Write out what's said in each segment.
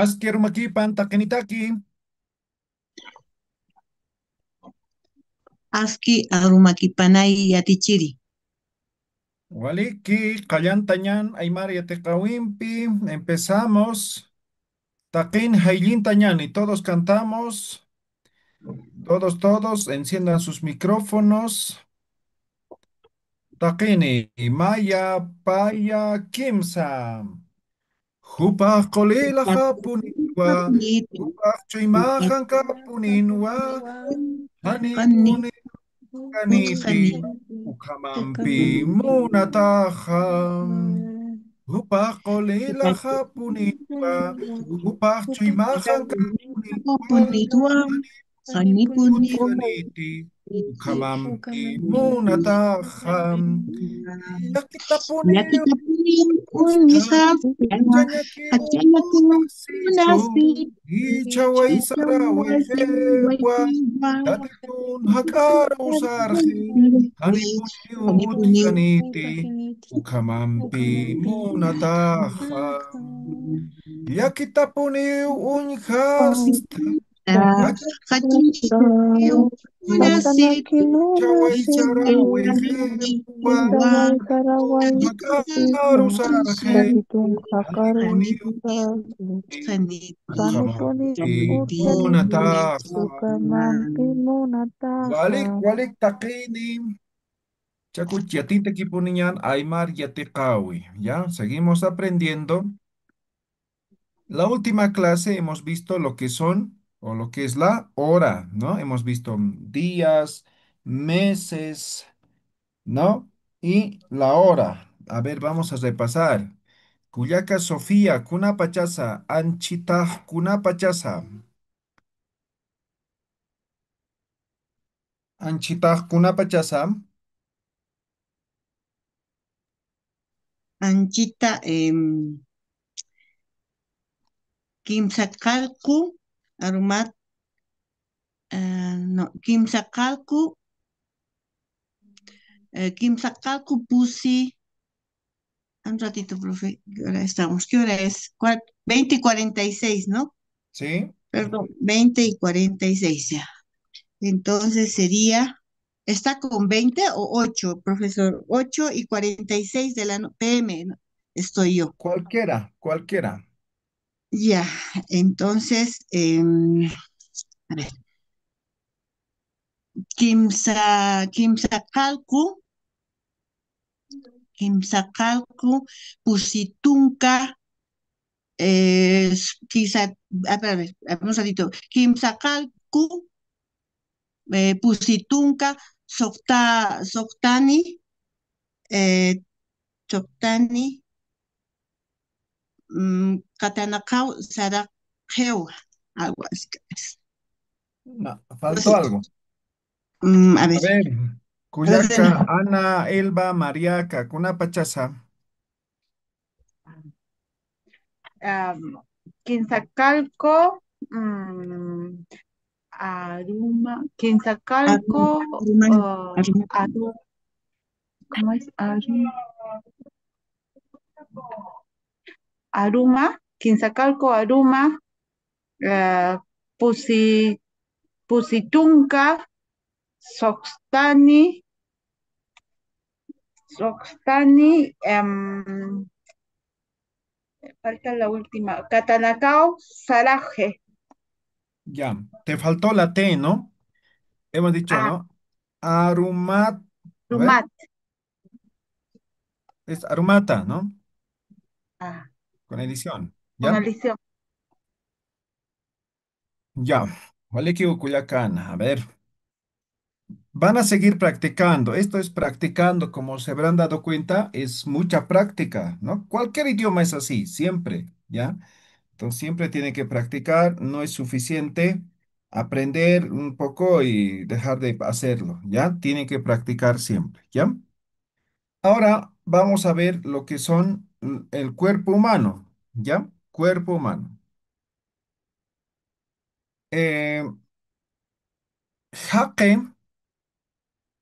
Askermakipan takenitaki. Aski arumakipanay yatichiri. Waliki, Kallantañan, Aymar Yatekawimpi. Empezamos. Takin Haylin y todos cantamos. Todos, enciendan sus micrófonos. Takini, Maya, Paya, Kimsa. Hupah kolila hapuninwa. Hupah chuymahan kapuninwa. Hanipuni kaniti. Ukamampi munataham. Hupah kolila hapuninwa. Hupah chuymahan kapuninwa. Punitwa, Hanipuni hanipuni, kaniti. Ukamampi munataham. Yakitapuni ya kita punya usta. unhas, Chanyaki hacanya unasisu. nasi, Ichawai sarawehewa. Tatikun hakara usarhi. Hanipuni utkaniti. Ukamampi munataha. Yakitapuni unhasta. hacanya nasi, Chawai sarawehewa. Itawai Sarawai Hakaru Situ sarhe. Taditun Hakaru Hanipuni Sarasi Sanipuni ukamampi Utaniti munataha. Ukamampi Walik Munataha walik takini. Chaku yatita kipuniñan Aymar yatikawi. Ya, seguimos aprendiendo. La última clase hemos visto lo que son o lo que es la hora, ¿no? Hemos visto días, meses, ¿no? Y la hora. A ver, vamos a repasar. Kuyaka Sofía, kuna pachasa, anchita kuna pachasa, anchita kuna pachasa, anchita, kimsakalku, arumat, no, kimsakalku pusi, un ratito, profe, ¿qué hora estamos? ¿Qué hora es? 20:46, ¿no? ¿sí? Perdón, 20:46 ya. Entonces sería, ¿está con 20 o 8, profesor? 8:46 de la PM, ¿no? Estoy yo. Cualquiera, cualquiera. Ya, entonces, a ver, Kimsakalku, Kimsakalku, Pusitunka, quizá, a ver, un ratito, Kimsakalku, Pusitunka, Soktani, eh, Soktani, Katanakau, Sarakeu, algo así. No, No faltó sé, algo. a A ver, ver, profesor. Cuyaca, Ana, Elba, Mariaca, kuna pachasa. am, Quinzacalco, mm, Aruma, Quinzacalco, Arumani, ¿cómo es? Aruma, Quinzacalco, Aruma, eh, Pusi, Pusitunca, Soxtani, Soxtani, falta la última, Catanacao, Saraje. Ya, te faltó la T, ¿no? Hemos dicho, Ah, ¿no? Arumat, a ver, Rumat. es arumata, ¿no? Ah, Con edición, con ¿ya? alición. Ya, vale que Cuyacán, a ver. Van a seguir practicando. Esto es practicando, como se habrán dado cuenta, es mucha práctica, ¿no? Cualquier idioma es así, siempre, ¿ya? Entonces siempre tiene que practicar, no es suficiente aprender un poco y dejar de hacerlo, ¿ya? Tiene que practicar siempre, ¿ya? Ahora vamos a ver lo que son el cuerpo humano, ¿ya? Cuerpo humano. Eh, Jaque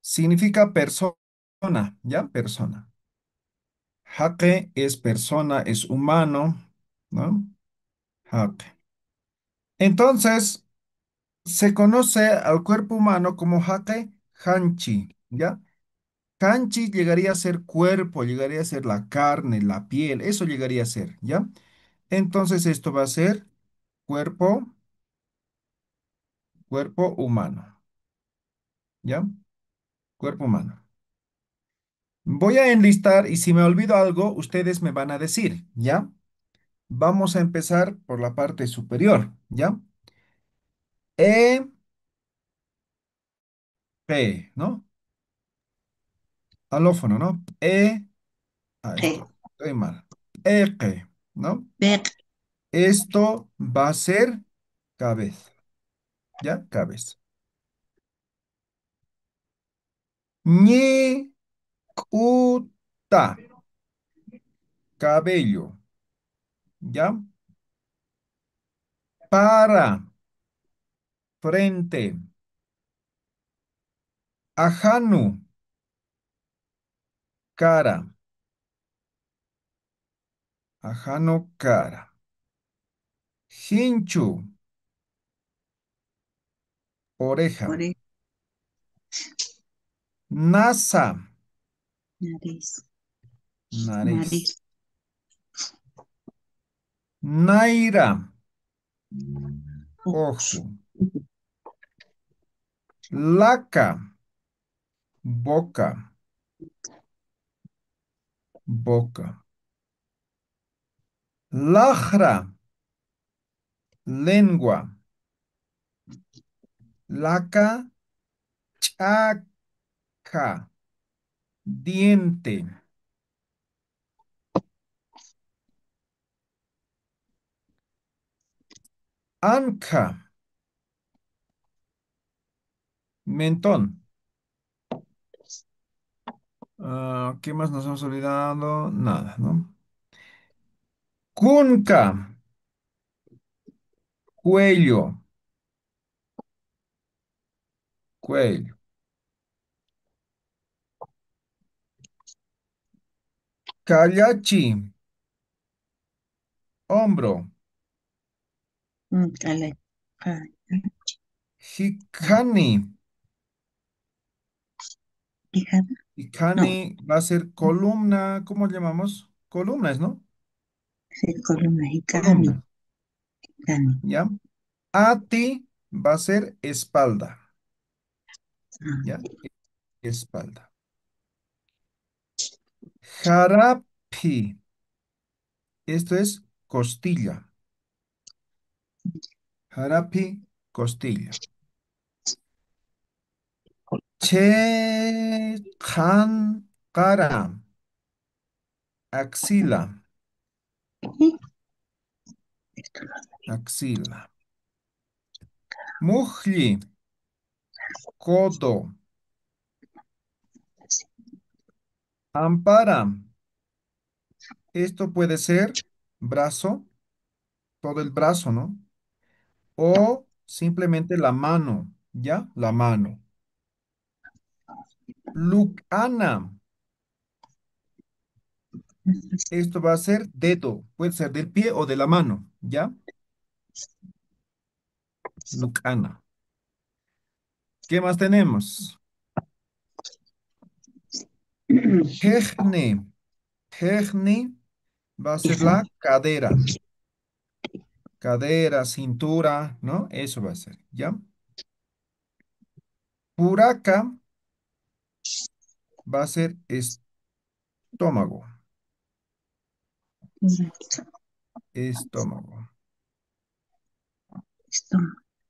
significa persona, ¿ya? Persona. Jaque es persona, es humano, ¿no? Ok. Entonces, se conoce al cuerpo humano como jaque hanchi, ¿ya? Hanchi llegaría a ser cuerpo, llegaría a ser la carne, la piel, eso llegaría a ser, ¿ya? Entonces esto va a ser cuerpo, cuerpo humano, ¿ya? Cuerpo humano. Voy a enlistar y si me olvido algo, ustedes me van a decir, ¿ya? Vamos a empezar por la parte superior, ¿ya? E, P, ¿no? Alófono, ¿no? G, Estoy mal. Eje, ¿no? Bek, Esto va a ser cabeza, ¿ya? Cabeza. Ñe, uta, cabello, ¿ya? Para, frente. Ajanu, cara. Ajano, cara. Hinchu, oreja. Ore, Nasa, nariz, nariz. nariz, Naira, ojos, ojo. Laca, boca, boca. Lajra, lengua. Laca, chaca, diente. Anca, mentón. ¿Qué más nos hemos olvidado? Nada, ¿no? Cunca, cuello, cuello. Callachi, hombro. cala, ca- Jicani, quijada, no, jicani va a ser columna, ¿cómo llamamos? Columnas, ¿no? sí, columna, Columna, cani, ¿ya? Ati va a ser espalda, ah, ¿ya? Espalda. Jarapi, esto es costilla. Jarapi, costilla. Che, cara, axila, y esto lo axila. Mujli, codo. hace, Ampara, esto puede ser brazo, todo el brazo, ¿no? O simplemente la mano, ¿ya? La mano. Lucana, esto va a ser dedo, puede ser del pie o de la mano, ¿ya? Lucana. ¿Qué más tenemos? Jejne, jejne va a ser hija, la cadera, cadera, cintura, ¿no? Eso va a ser, ¿ya? Puraca va a ser estómago, estómago. estómago,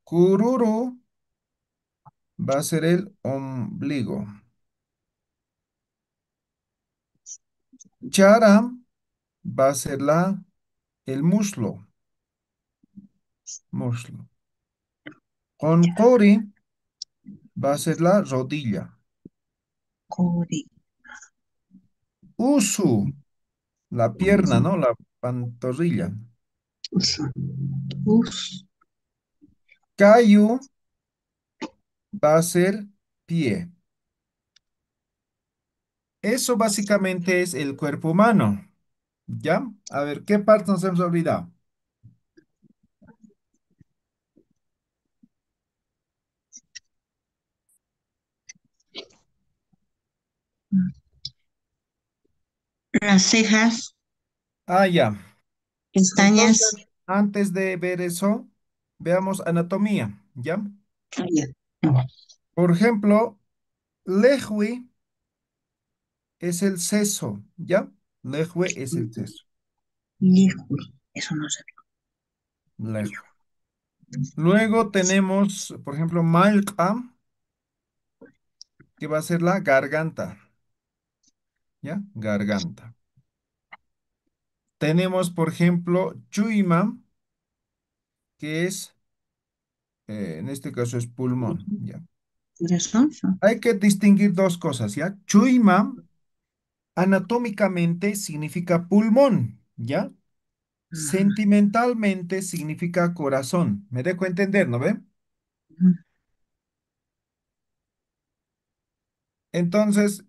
Cururu va a ser el ombligo. Chara va a ser el muslo, muslo. Concori va a ser la rodilla. core, Usu, la pierna, ¿no? La pantorrilla. uso, us, Kayu va a ser pie. Eso básicamente es el cuerpo humano. ¿Ya? A ver, ¿qué partes nos hemos olvidado? Las cejas, Ah, ya. Entonces, pestañas. antes de ver eso, veamos anatomía, ¿ya? Ah, ya. Por ejemplo, lejue es el seso, ¿ya? Lejue es el seso. Híjole, eso no sé. Lejue. Luego tenemos, por ejemplo, malca, que va a ser la garganta, ¿ya? Garganta. Tenemos, por ejemplo, chuima, que es, en este caso es pulmón, ¿ya? Corazón, son. Hay que distinguir dos cosas, ¿ya? Chuima anatómicamente significa pulmón, ¿ya? Ah, Sentimentalmente significa corazón. ¿Me dejo entender, no ve? ujú. Entonces,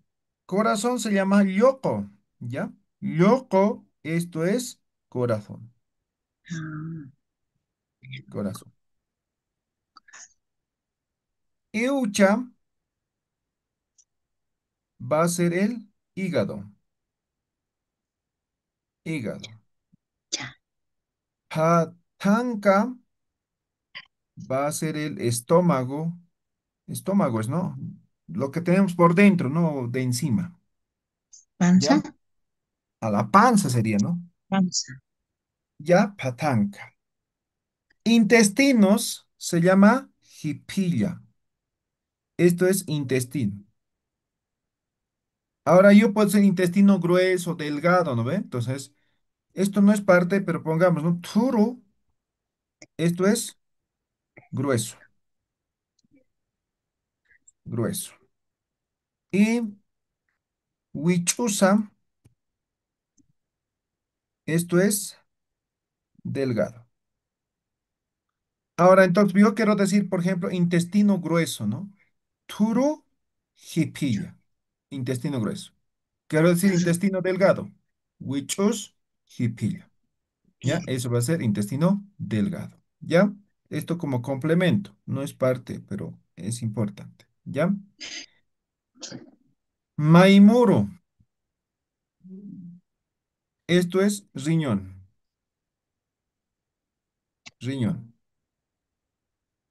corazón se llama yoko, ¿ya? Yoko, esto es corazón, Ah, corazón. Eucha va a ser el hígado, hígado. ya. Patanca va a ser el estómago, estómago es, ¿no? Lo que tenemos por dentro, ¿no? De encima, Panza, ¿ya? A la panza sería, ¿no? panza. Ya, patanca. Intestinos se llama jipilla. Esto es intestino. Ahora yo puedo ser intestino grueso, delgado, ¿no ve? Entonces, esto no es parte, pero pongamos, ¿no? Turu, esto es grueso, grueso. Y huichusa, esto es delgado. Ahora, entonces, yo quiero decir, por ejemplo, intestino grueso, ¿no? Turu, jipilla, intestino grueso. Quiero decir intestino delgado. Huichus, jipilla. ¿Ya? Eso va a ser intestino delgado. ¿Ya? Esto como complemento, no es parte, pero es importante. ¿Ya? Maimuro, esto es riñón, riñón.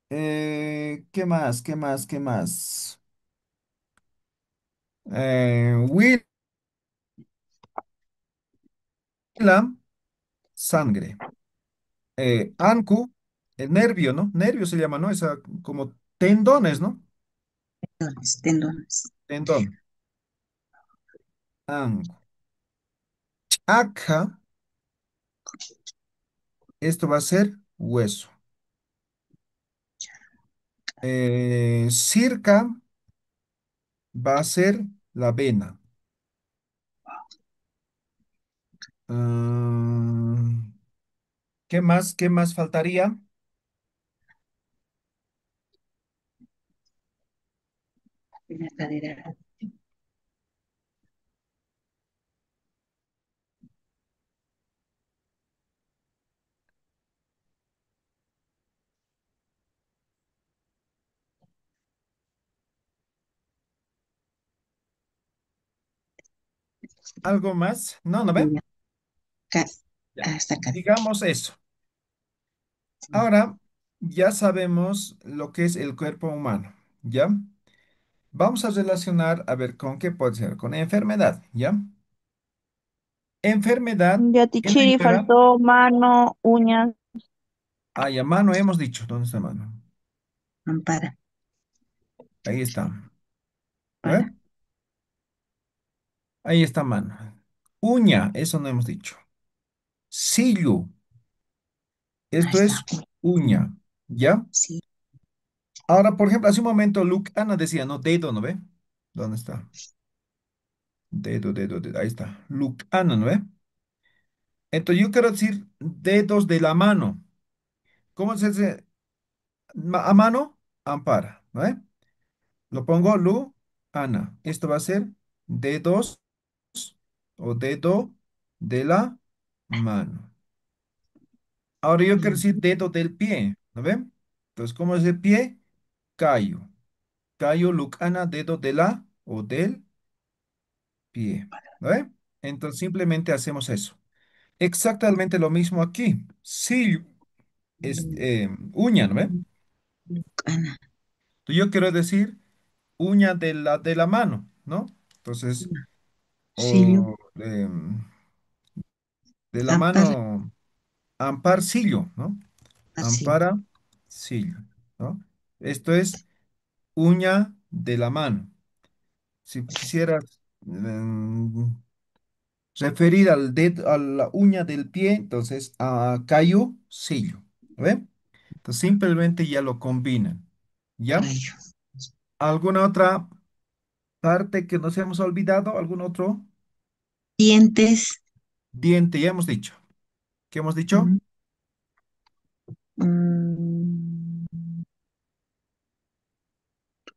¿Qué más? ¿Qué más? ¿Qué más? Huila, sangre. Ancu, el nervio, ¿no? Nervio se llama, ¿no? Esa como tendones, ¿no? Tendones, tendones. Tendón. Ancu. Acá, esto va a ser hueso. Circa va a ser la vena. Mm, ¿qué más? ¿Qué más faltaría? La cadera. ¿Algo más? No, ¿no ve? Ya. Ca- Ya. Hasta acá. Digamos eso. Ahora ya sabemos lo que es el cuerpo humano, ¿ya? Vamos a relacionar a ver con qué puede ser, con enfermedad, ¿ya? Enfermedad, Ya ¿qué me Tichiri lleva? faltó mano, uñas. Ah, ya, mano, hemos dicho. ¿Dónde está mano? Ampara, Ahí está. ¿Lo ve? para. Ahí está mano. Uña, eso no hemos dicho. Sillo, Ahí esto está. es uña, ¿ya? Sí, Ahora, por ejemplo, hace un momento Ana decía, no, dedo, ¿no ve? ¿Dónde está? Dedo, dedo, dedo, ahí está. Ana, ¿no ve? Entonces yo quiero decir dedos de la mano. ¿Cómo se dice? A mano, ampara, ¿no ve? Lo pongo Ana. Esto va a ser dedos o dedo de la mano. Ahora yo quiero decir ujú, dedo del pie, ¿no ve? Entonces, ¿cómo es el pie? Callo. Callo, Ana, dedo de la o del pie. ¿No ve? Entonces simplemente hacemos eso. Exactamente lo mismo aquí. Sillo es uña, ¿no ve? Ana, Entonces, yo quiero decir uña de la mano, ¿no? Entonces, Silio, o de la Ampar, mano, amparcillo, ¿no? Arcillo. Amparcillo, ¿no? Esto es uña de la mano. Si quisieras referir al dedo, a la uña del pie, entonces a sillo, ¿ve? Entonces simplemente ya lo combinan, ¿ya? Callo. ¿Alguna otra parte que nos hemos olvidado? ¿Algún otro Dientes, diente? Ya hemos dicho. ¿Qué hemos dicho? mm, mm,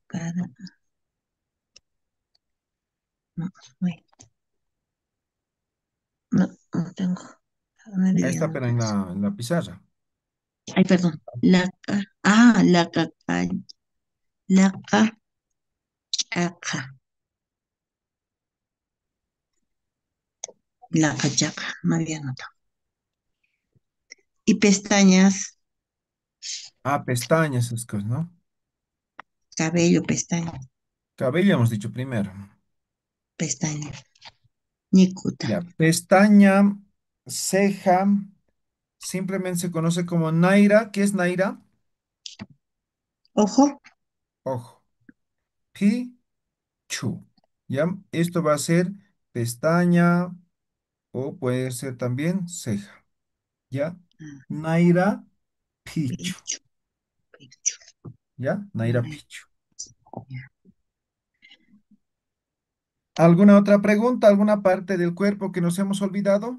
cara, no, uy, no, no tengo. No Ahí diría está, una pero cosa. en la pizarra. Ay, perdón. La caca, la cachaca, la cachaca, no había notado. Y pestañas, Ah, pestañas, esas cosas, ¿no? cabello, pestañas, Cabello hemos dicho primero. pestañas, ñicuta, Ya, pestaña, ceja, simplemente se conoce como Naira. ¿Qué es Naira? ojo, Ojo. Pichu. ¿Ya? Esto va a ser pestaña o puede ser también ceja. ¿Ya? Naira Pichu. pecho, pecho. ¿Ya? Naira Ay, Pichu. ya, ¿Alguna otra pregunta? ¿Alguna parte del cuerpo que nos hemos olvidado?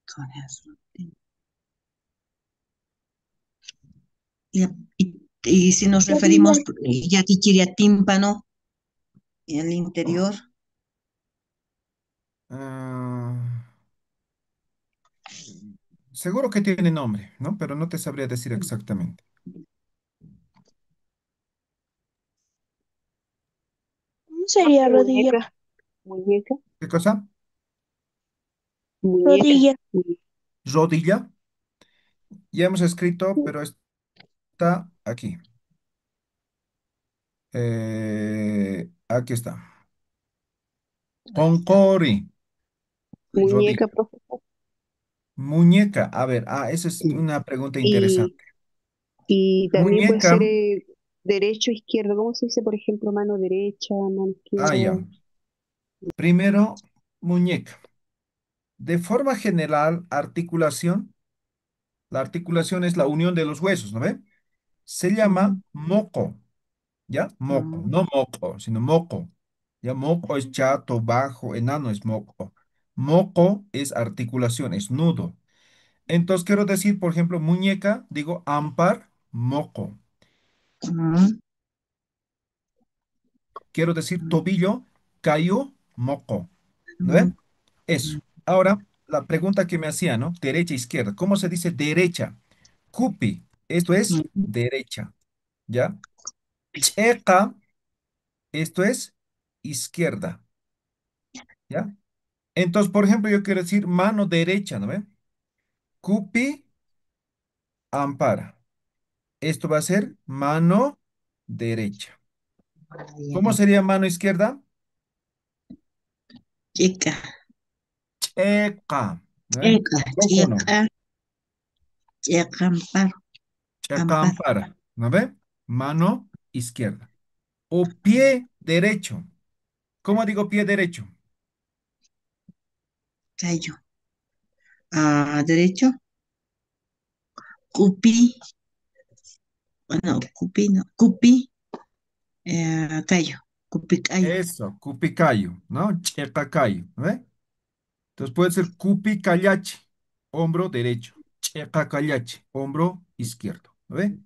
corazón. Y, y si nos Rodilla. referimos, ya que quiere tímpano, en el interior, Ah, seguro que tiene nombre, ¿no? Pero no te sabría decir exactamente. ¿Cómo sería rodilla? Muñeca, muñeca, ¿Qué cosa? muñeca. Rodilla. Rodilla. Ya hemos escrito, pero está aquí. Aquí está. ahí está, Concori. Muñeca, Rodilla. profesor. Muñeca. A ver, esa es una pregunta Y, interesante. y también puede Muñeca. ser derecho, izquierdo. ¿Cómo se dice, por ejemplo, mano derecha, mano Ah, ya. izquierda? Primero, muñeca. De forma general, articulación. La articulación es la unión de los huesos, ¿no ve? Se llama mm, moco, ¿ya? Moco, mm, no moco, sino moco. Ya moco es chato, bajo, enano es moco. Moco es articulación, es nudo. Entonces quiero decir, por ejemplo, muñeca, digo ampar, moco. mm, Quiero decir mm, tobillo, cayó, moco. ¿No ve? mm, Eso. Ahora, la pregunta que me hacía, ¿no? Derecha, izquierda. ¿Cómo se dice derecha? Cupi. Esto es mm, derecha. ¿Ya? Checa. Esto es izquierda. ¿Ya? Entonces, por ejemplo, yo quiero decir mano derecha, ¿no ve? Cupi, ampara. Esto va a ser mano derecha. ¿Cómo bien. sería mano izquierda? Chica, Checa. ¿No ve? chica, Tampoco no. chica, chica, amparo, Checa, amparo, ampara. ¿No ve? Mano izquierda. O pie derecho. ¿Cómo digo pie derecho? callo. Derecho, cupi, bueno, cupi, no, cupi, callo, cupi, callo. Eso, cupicayo, ¿no? Checacayo, ¿no ve? Entonces puede ser cupicallache, hombro derecho. Checacallache, hombro izquierdo, ¿no ve?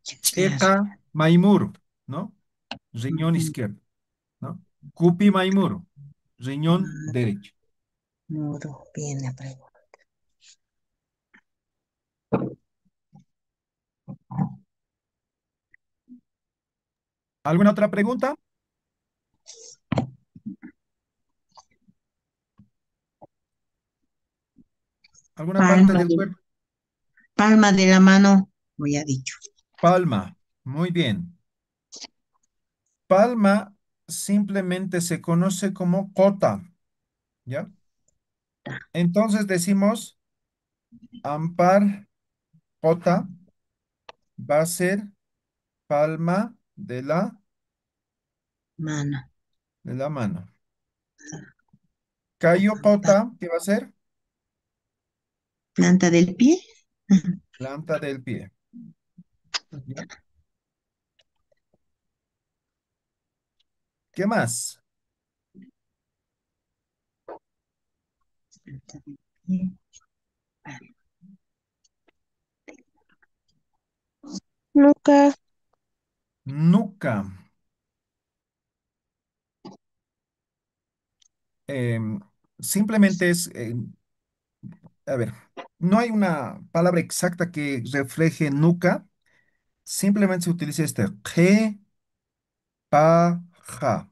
Chica, Checa maimuro, ¿no? Riñón ujú, izquierdo, ¿no? Cupi maimuro, riñón derecho. muro, bien la pregunta. ¿Alguna otra pregunta? ¿Alguna parte Palma del de, cuerpo? palma de la mano, voy a dicho. Palma. Muy bien. Palma simplemente se conoce como cota, ¿ya? Entonces decimos ampar cota va a ser palma Mano. de la mano. Cayo cota, ¿qué va a ser? Planta del pie. Planta del pie. ¿Ya? ¿Qué más? Planta del pie. Nuca. Nuca. Em, simplemente es, a ver, no hay una palabra exacta que refleje nuca, simplemente se utiliza este paja.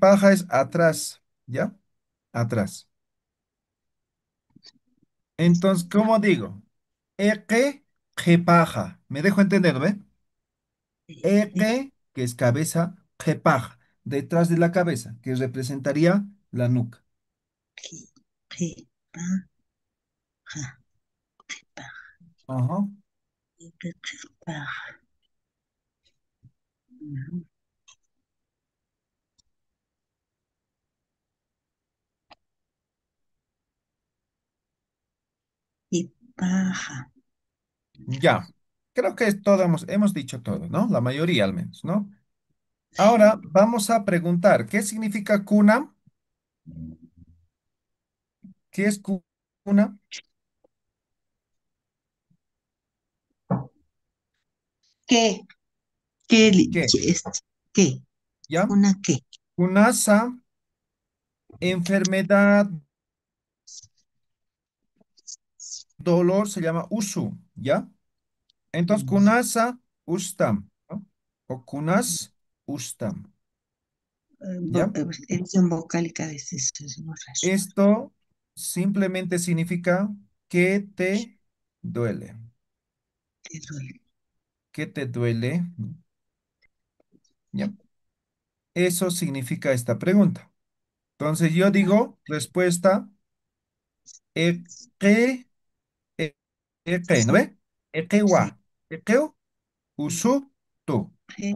Paja es atrás, ¿ya? Atrás. Entonces, ¿cómo digo? Eque, paja. ¿Me dejo entender, ve? Eque, que es cabeza, paja, detrás de la cabeza, que representaría la nuca. Ajá. Y paja. Ya. Creo que es todo, hemos dicho todo, ¿no? La mayoría al menos, ¿no? Ahora vamos a preguntar, ¿qué significa cuna? ¿Qué es cuna? ¿Qué? ¿Qué? ¿Qué? ¿Qué? ¿Ya? ¿Una qué? Cunasa, enfermedad, dolor, se llama usu, ¿ya? Entonces, kunasa ustam, ¿no? O kunas ustam, ¿ya? Edición vocálica de eso es muy raro. Esto simplemente significa que te duele. Te duele. ¿Qué te duele? ¿Ya? Eso significa esta pregunta. Entonces, yo digo, respuesta, eke, e- eke, ¿no Sí, ve? sí. Ekewa, ekeu, usu, tu. Qué,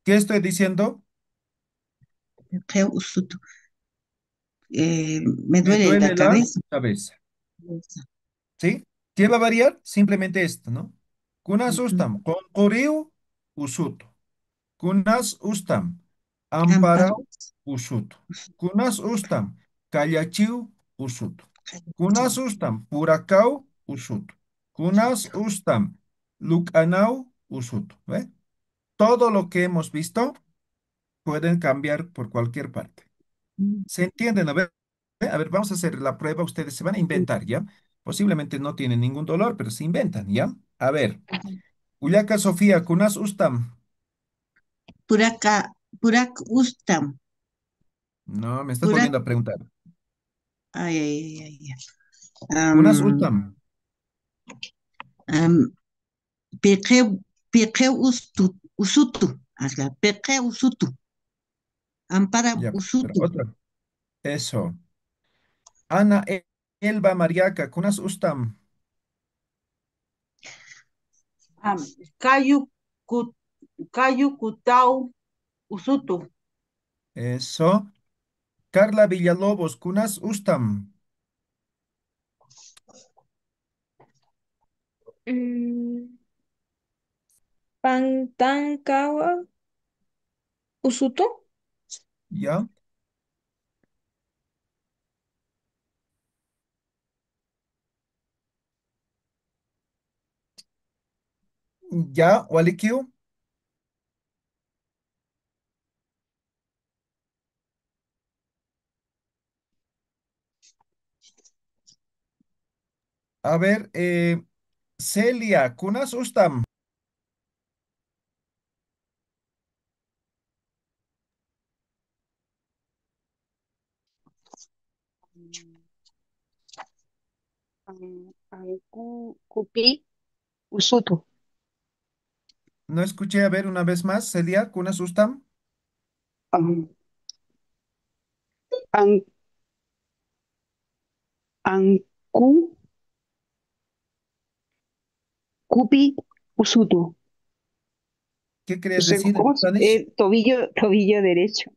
¿Qué estoy diciendo? qué usuto. Me Me duele la duele la cabeza. cabeza. ¿Sí? ¿Qué va a variar? Simplemente esto, ¿no? Kunas Ujú. ustam, konquriu, usuto. Kunas ustam, Amparo. amparau, usuto. Kunas ustam, kallachiu, usuto. Kunas ustam, puracau, usuto. Kunas ustam, lukanau, usuto. ¿Ve? Todo lo que hemos visto pueden cambiar por cualquier parte. ¿Se entienden? A ver, vamos a hacer la prueba. Ustedes se van a inventar, ¿ya? Posiblemente no tienen ningún dolor, pero se inventan, ¿ya? A ver. Uyaka Sofía, kunas ustam. Puraca, Purak ustam. No, me estás Purak, volviendo a preguntar. ay, ay, ay, ay. Kunas Am, ustam. am, Peque, peque usutu. Hazla. Peque usutu. Ampara Ya, pero usutu. otra. Eso. Ana Elba Mariaca, kunas ustam. Am, kayu kut kayu kutau usutu. Eso. Carla Villalobos, kunas ustam. Mm, Pantankawa. Usuto. Ya. Ya, Walikiu. A ver, Celia, kunas ustam. Cupi, usutu. No escuché, a ver una vez más, Celia, ¿kuna sustam? Am, an- Anku, cupi, usutu. ¿Qué No querías sé, decir en ¿cómo es? Spanish? Tobillo derecho.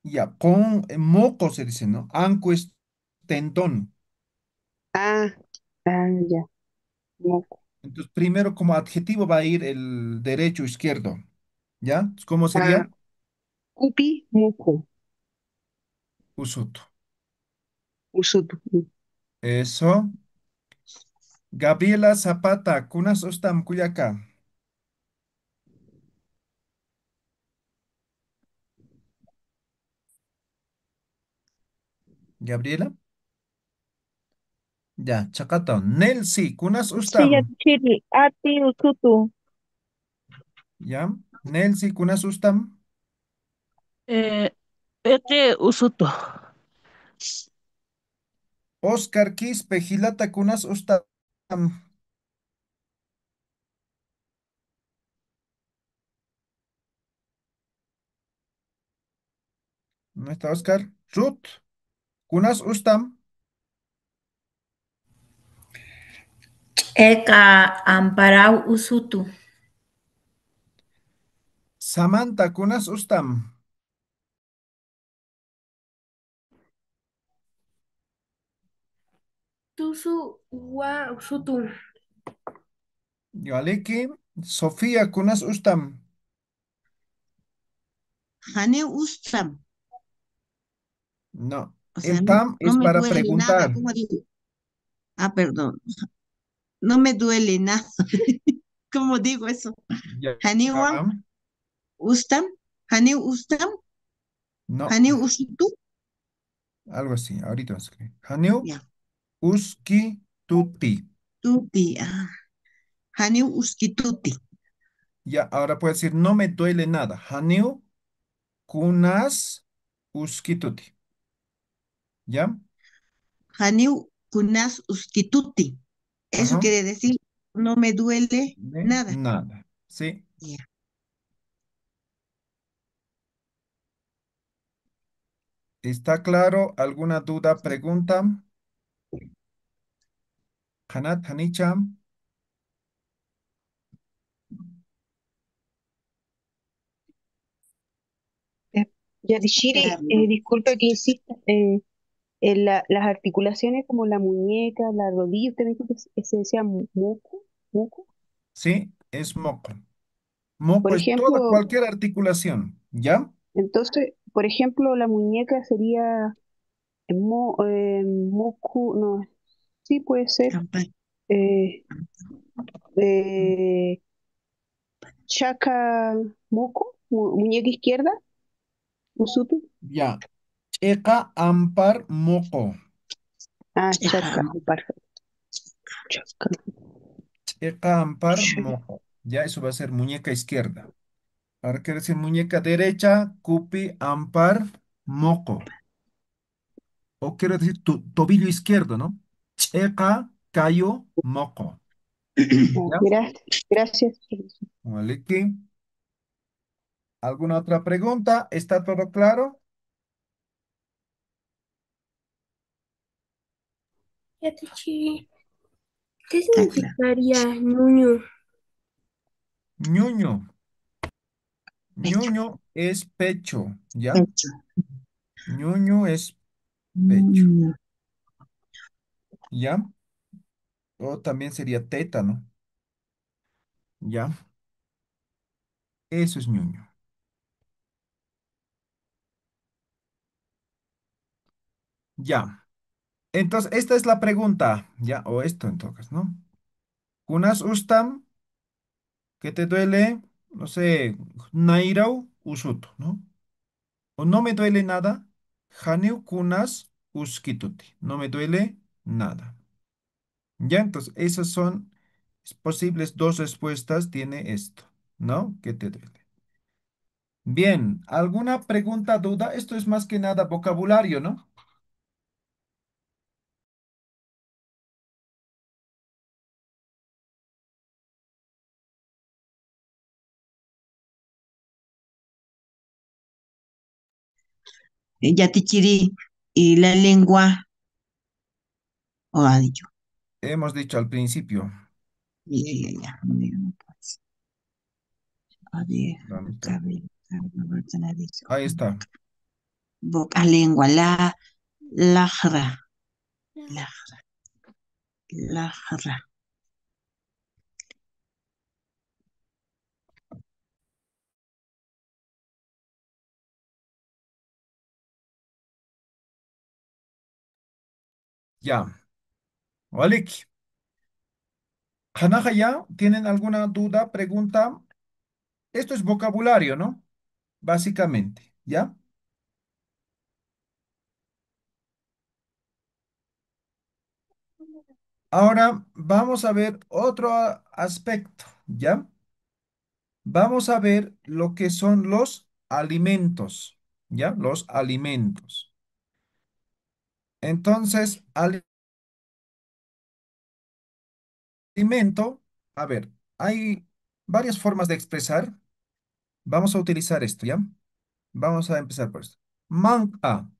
Ya, con moco se dice, ¿no? Anco es tendón. Ah, ya. Moco. Entonces, primero como adjetivo va a ir el derecho, izquierdo. ¿Ya? ¿Cómo Ah, sería? cupi, muku, Usuto. usutu. Eso. Gabriela Zapata, kunas ustam kuyaka. Gabriela. Ya, chakato. Nelsi, kunas Sí, ya ustam. chiri. Ati usutu. Ya. Nelsi, kunas ustam. Eh, Ete usutu. Oscar Quispe, Gilata, kunas ustam. ¿No está Oscar? Ruth, kunas ustam. Eka amparau usutu. Samantha, kunas ustam. Tusu wa usutu. Yoaliki. Sofía, kunas ustam. Jane ustam. No. O sea, El no, tam no es me para duele nada, preguntar. ¿cómo digo? Ah, perdón. No me duele nada. ¿Cómo digo eso? Ya. Haniwa ustam. Hani ustam. No, Hani usutu. algo así. Ahorita vas a escribir. Haneu Ya. uski tuti. Tuti. Ah. Hani uskituti. Ya, ahora puedes decir, no me duele nada. Haneu kunas uski tuti. ¿Ya? Hani kunas uskituti. Eso Ajá. quiere decir, no me duele De nada. nada. ¿Sí? Ya. ¿Está claro? ¿Alguna duda, pregunta? Hanat, Hanicham. Eh, Yadishiri, Carlos. disculpa que insista. Las articulaciones como la muñeca, la rodilla, usted me dijo que se decía moco, moco. Sí, es moco. Por Moco es toda, ejemplo, cualquier articulación. ¿Ya? entonces, por ejemplo, la muñeca sería moco, no, sí puede ser Campana. eh, eh, chaca moco, muñeca izquierda, usutu. Ya. Eka ampar moco. Ah, chaca, Checamos. perfecto, chaca, Eka ampar chaca. moco. Ya, eso va a ser muñeca izquierda. Ahora quiere decir muñeca derecha, cupi, ampar, moco. O quiero decir tobillo izquierdo, ¿no? Checa, cayo, moco. ¿Ya? Gracias, gracias. Vale, aquí. ¿Alguna otra pregunta? ¿Está todo claro? Ete chiri. ¿Qué Está claro. significaría ñuño? Ñuño. Pecho. Ñuño es pecho, ¿ya? Pecho. Ñuño es pecho, Mm, ¿ya? O también sería teta, ¿no? ¿Ya? Eso es ñuño. Ya. Entonces, esta es la pregunta, ¿ya? O esto en todo caso, ¿no? Kunas ustam, ¿qué te duele? No sé, nairau usutu, ¿no? O no me duele nada, haneu kunas uskituti. No me duele nada. Ya, entonces, esas son posibles dos respuestas, tiene esto, ¿no? ¿Qué te duele? Bien, ¿alguna pregunta, duda? Esto es más que nada vocabulario, ¿no? Yatichiri y la lengua, o ha dicho. Hemos dicho al principio. Ya. Muy bien, pues. A ver, ¿Dónde está? cabello, nariz, Ahí está. boca, lengua, lajra, la, lajra. Ya. Walik. Hanaya, ¿ya? ¿Tienen alguna duda, pregunta? Esto es vocabulario, ¿no? Básicamente, ¿ya? Ahora vamos a ver otro aspecto, ¿ya? Vamos a ver lo que son los alimentos, ¿ya? Los alimentos. Entonces, alimento, a ver, hay varias formas de expresar. Vamos a utilizar esto, ¿ya? Vamos a empezar por esto. Manga.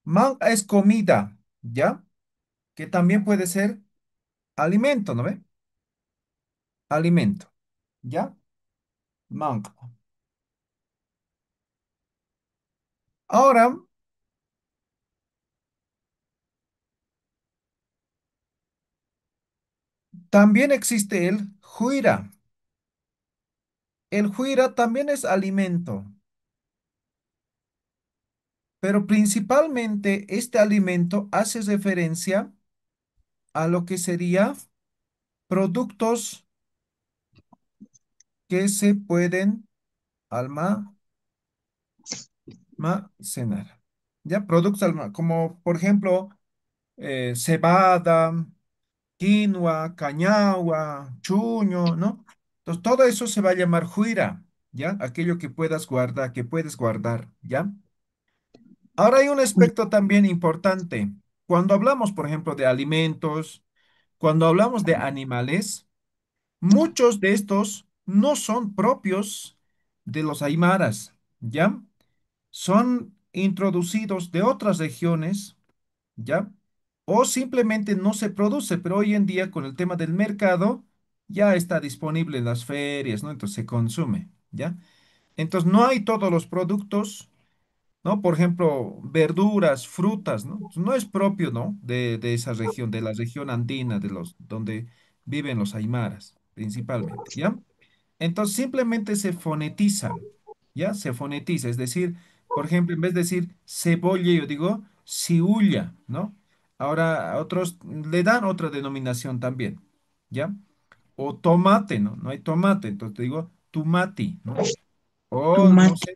Manga es comida, ¿ya? Que también puede ser alimento, ¿no ve? Alimento, ¿ya? Manga. Ahora, también existe el juira. El juira también es alimento, pero principalmente este alimento hace referencia a lo que sería productos que se pueden almacenar. ¿Ya? Productos como por ejemplo cebada, quinoa, cañagua, chuño, ¿no? Entonces todo eso se va a llamar juira, ¿ya? Aquello que puedas guardar, que puedes guardar, ¿ya? Ahora hay un aspecto también importante. Cuando hablamos, por ejemplo, de alimentos, cuando hablamos de animales, muchos de estos no son propios de los aymaras, ¿ya? Son introducidos de otras regiones, ¿ya? O simplemente no se produce, pero hoy en día con el tema del mercado ya está disponible en las ferias, ¿no? Entonces se consume, ¿ya? Entonces no hay todos los productos, ¿no? Por ejemplo, verduras, frutas, ¿no? No es propio, ¿no? De esa región, de la región andina, de los, donde viven los aymaras, principalmente, ¿ya? Entonces simplemente se fonetiza, ¿ya? Se fonetiza, es decir, por ejemplo, en vez de decir cebolla, yo digo ciulla, ¿no? Ahora a otros le dan otra denominación también, ¿ya? O tomate, ¿no? No hay tomate, entonces te digo tomati, ¿no? O no Tomate.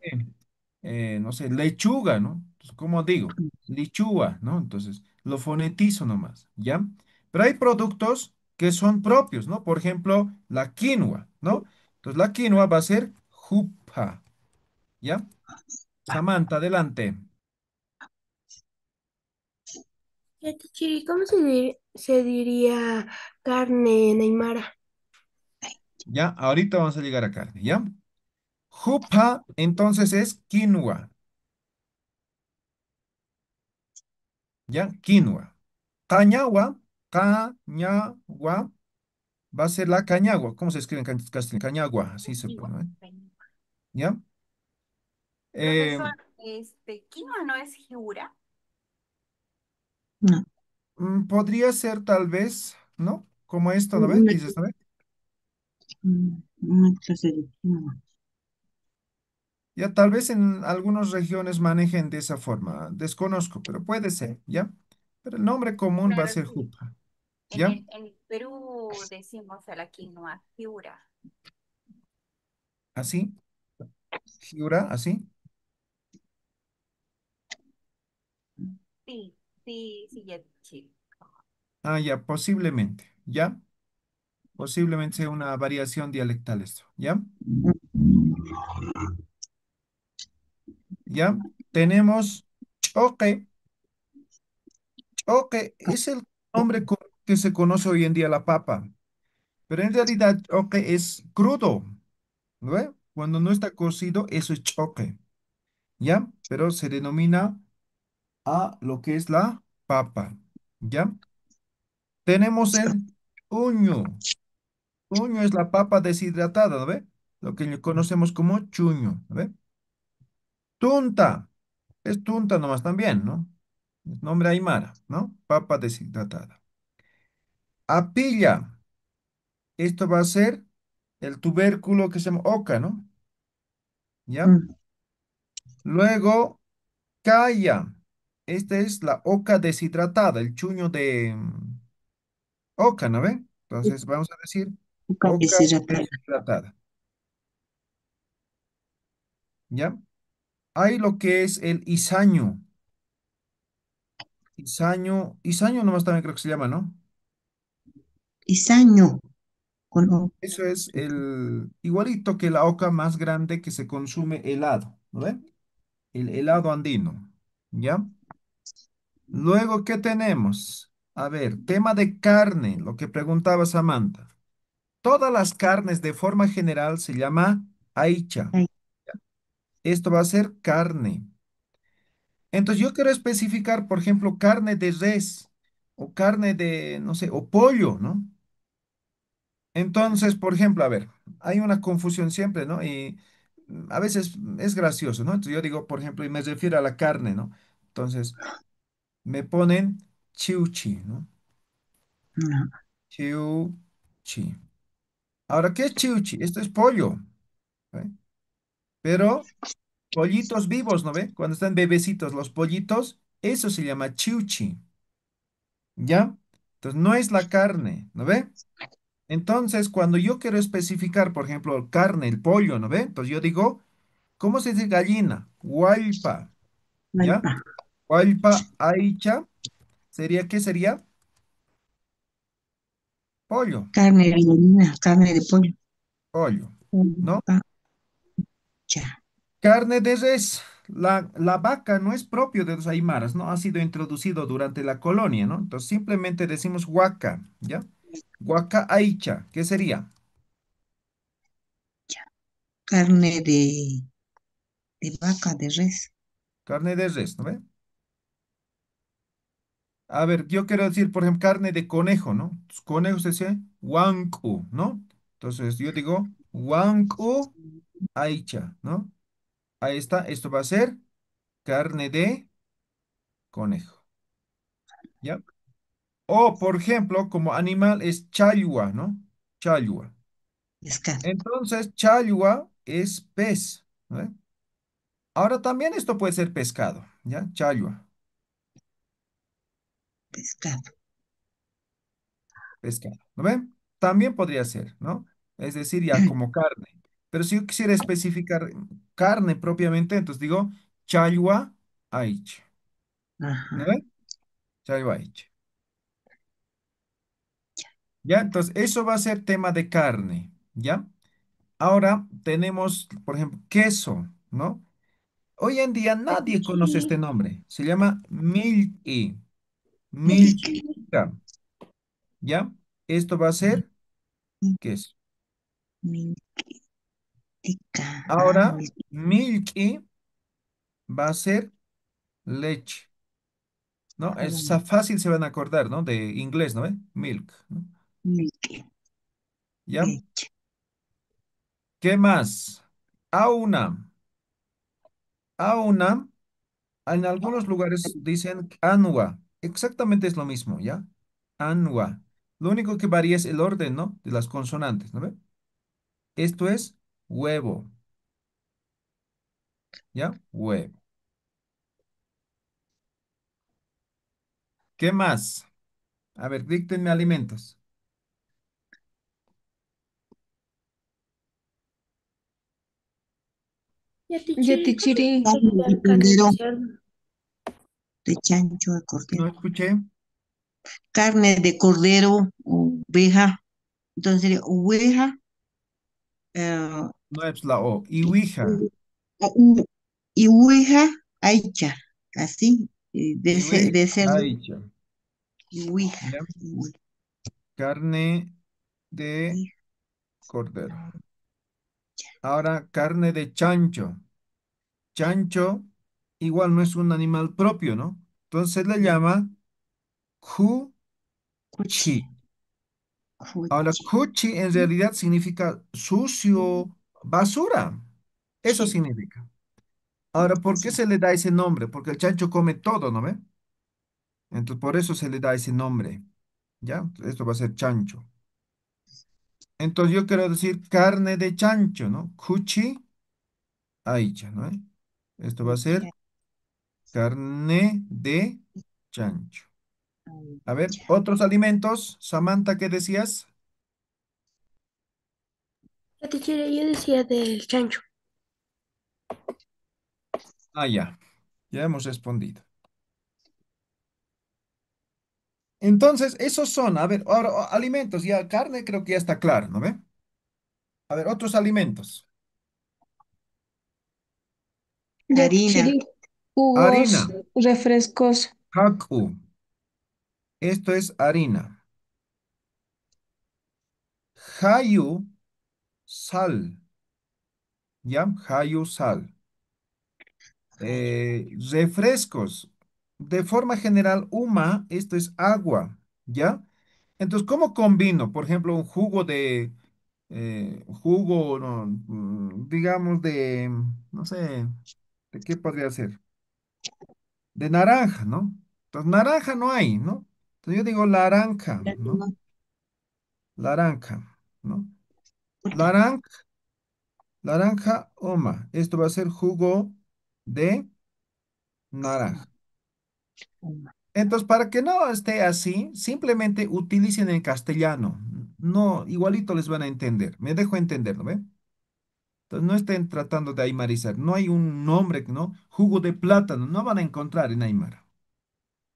sé, no sé, lechuga, ¿no? Entonces, ¿cómo digo? Lichúa, ¿no? Entonces, lo fonetizo nomás, ¿ya? Pero hay productos que son propios, ¿no? Por ejemplo, la quinoa, ¿no? Entonces, la quinoa va a ser jupa, ¿ya? Samantha, adelante. Yatichiri, ¿cómo se diría carne en Aymara? ¿Ya? Ahorita vamos a llegar a carne, ¿ya? Jupa, entonces es quinoa, ¿ya? Quinoa. Cañagua, cañagua. Va a ser la cañagua. ¿Cómo se escribe en castellano? Cañagua, así se pone, ¿no? ¿Ya? Eh, Profesor, quinoa no es Giura. No, podría ser tal vez, ¿no? Como esto, ¿no ves? una, Dices, ¿no ves? una clase de quinoa. Ya tal vez en algunas regiones manejen de esa forma. Desconozco, pero puede ser, ¿ya? Pero el nombre común va a Claro, ser sí. jupa, ¿ya? En el Perú decimos a la quinoa Giura. Así, Giura, así. Sí, sí, sí, ya, sí. Ah, ya, posiblemente, ¿ya? Posiblemente sea una variación dialectal esto, ¿ya? ¿Ya? Tenemos choque. Choque es el nombre que se conoce hoy en día la papa, pero en realidad choque es crudo, ¿no ve? Cuando no está cocido, eso es choque. ¿ya? Pero se denomina a lo que es la papa, ¿ya? Tenemos el uño. Uño es la papa deshidratada, ¿no ve? Lo que conocemos como chuño, ¿no ve? Tunta, es tunta nomás también, ¿no? Es nombre aymara, ¿no? Papa deshidratada. Apilla, esto va a ser el tubérculo que se llama oca, ¿no? ¿Ya? Mm, Luego, calla, esta es la oca deshidratada, el chuño de oca, ¿no ve? Entonces vamos a decir Nunca oca deshidratada. deshidratada, ¿ya? Hay lo que es el isaño. Isaño nomás también creo que se llama, ¿no? Izaño, con O. Eso es el igualito que la oca más grande que se consume helado, ¿no ve? El helado andino, ¿ya? Luego, ¿qué tenemos? A ver, tema de carne, lo que preguntaba Samantha. Todas las carnes de forma general se llama aicha. Ay, Esto va a ser carne. Entonces, yo quiero especificar, por ejemplo, carne de res o carne de, no sé, o pollo, ¿no? Entonces, por ejemplo, a ver, hay una confusión siempre, ¿no? Y a veces es gracioso, ¿no? Entonces yo digo, por ejemplo, y me refiero a la carne, ¿no? Entonces, me ponen chiuchi, ¿no? no, Chiuchi. Ahora, ¿qué es chiuchi? Esto es pollo, ¿eh? Pero pollitos vivos, ¿no ve? Cuando están bebecitos, los pollitos, eso se llama chiuchi, ¿ya? Entonces, no es la carne, ¿no ve? Entonces, cuando yo quiero especificar, por ejemplo, carne, el pollo, ¿no ve? Entonces yo digo, ¿cómo se dice gallina? Hualpa, ¿ya? malpa. Hualpa aicha sería, ¿qué sería? Pollo, Carne de gallina, carne de pollo. pollo, ¿no? Malpa, ya. Carne de res. La vaca no es propio de los aymaras, ¿no? Ha sido introducido durante la colonia, ¿no? Entonces simplemente decimos huaca, ¿ya? Huaca aicha, ¿qué sería? Carne de vaca, de res. Carne de res, ¿no ve? A ver, yo quiero decir, por ejemplo, carne de conejo, ¿no? Entonces, conejo se dice huancu, ¿no? Entonces yo digo huancu aicha, ¿no? Ahí está, esto va a ser carne de conejo, ¿ya? O, por ejemplo, como animal es chayua, ¿no? Chayua. Pescado, Entonces, chayua es pez, ¿no? Ahora también esto puede ser pescado, ¿ya? Chayua, pescado. pescado, ¿no ven? También podría ser, ¿no? Es decir, ya como carne. Pero si yo quisiera especificar carne propiamente, entonces digo chayua aich, ¿no Ajá. ven? Chayua aich. ¿Ya? Entonces, eso va a ser tema de carne, ¿ya? Ahora tenemos, por ejemplo, queso, ¿no? Hoy en día nadie conoce este nombre. Se llama milky, Milk, milka, ¿ya? Esto va a ser queso. milk, Ahora, milky va a ser leche, ¿no? Es fácil, se van a acordar, ¿no? De inglés, ¿no? Milk, ¿no? milk, ¿Ya? leche. ¿Qué más? Auna. Auna, en algunos lugares dicen anua. Exactamente es lo mismo, ¿ya? Anua. Lo único que varía es el orden, ¿no? De las consonantes, ¿no ve? Esto es huevo, ¿ya? Huevo. ¿Qué más? A ver, díctenme alimentos. Ya, Ya, ¿cómo se Chiri. Carne de diría carne de cordero, cerdo? de chancho, de No cordero. escuché. Carne de cordero, oveja. Entonces sería oveja, eh, No es la O. Iwija. u- y oveja aicha. Así, Iwij, de cerdo. aicha. Ouija, ¿Ya? Carne de cordero. Ahora, carne de chancho. chancho igual no es un animal propio, ¿no? Entonces se le Mm, llama Cuchi, cuchi. Ahora, cuchi. cuchi en realidad significa sucio, basura. Eso Sí, significa. Ahora, ¿por qué sí. se le da ese nombre? Porque el chancho come todo, ¿no ve? Entonces, por eso se le da ese nombre. ¿Ya? Esto va a ser chancho. Entonces, yo quiero decir carne de chancho, ¿no? Cuchi aicha, ¿no? Esto va a ser Ya, carne de chancho. A ver, ya. otros alimentos. Samantha, ¿qué decías? La teacher, yo decía del chancho. Ah, ya hemos respondido. Entonces, esos son, a ver, ahora alimentos, ya carne creo que ya está claro, ¿no ve? A ver, otros alimentos. Harina, Yakchiri, jugos, Harina, refrescos, kaku. Esto es harina. Jayu, sal, ¿ya? Jayu, sal. Refrescos. De forma general, esto es agua, ¿ya? Entonces, ¿cómo combino? Por ejemplo, un jugo jugo, no, digamos no sé, ¿de qué podría ser? De naranja, ¿no? Entonces, naranja no hay, ¿no? Entonces yo digo naranja, ¿no? limón, Naranja, ¿no? fruta. Naranja, naranja, Esto va a ser jugo de naranja. Entonces, para que no esté así, simplemente utilicen en castellano. No, igualito les van a entender. Me dejo entender, ¿no ve? Entonces, no estén tratando de aymarizar. No hay un nombre, ¿no? Jugo de plátano, no van a encontrar en Aymara.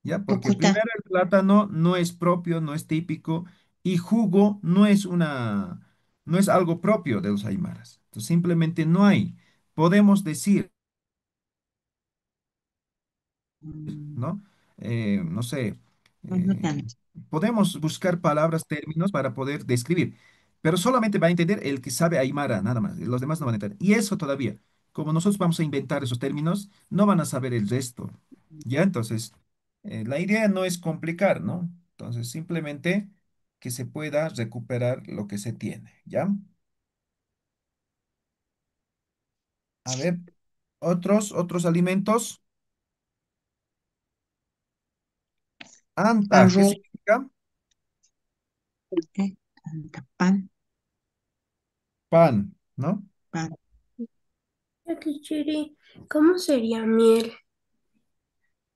¿Ya? Porque Tucuta, primero el plátano no es propio, no es típico, y jugo no es algo propio de los aymaras. Entonces, simplemente no hay. Podemos decir, mm, ¿no? No sé, no eh, tanto. podemos buscar palabras, términos para poder describir, pero solamente va a entender el que sabe aymara, nada más. Los demás no van a entender. Y eso todavía, como nosotros vamos a inventar esos términos, no van a saber el resto. ¿Ya? Entonces, la idea no es complicar, ¿no? Entonces, simplemente que se pueda recuperar lo que se tiene, ¿ya? A ver, otros alimentos. Anta, ¿qué Arroz, significa? tanta pan, Pan, ¿no? pan, La teacher, ¿cómo sería miel?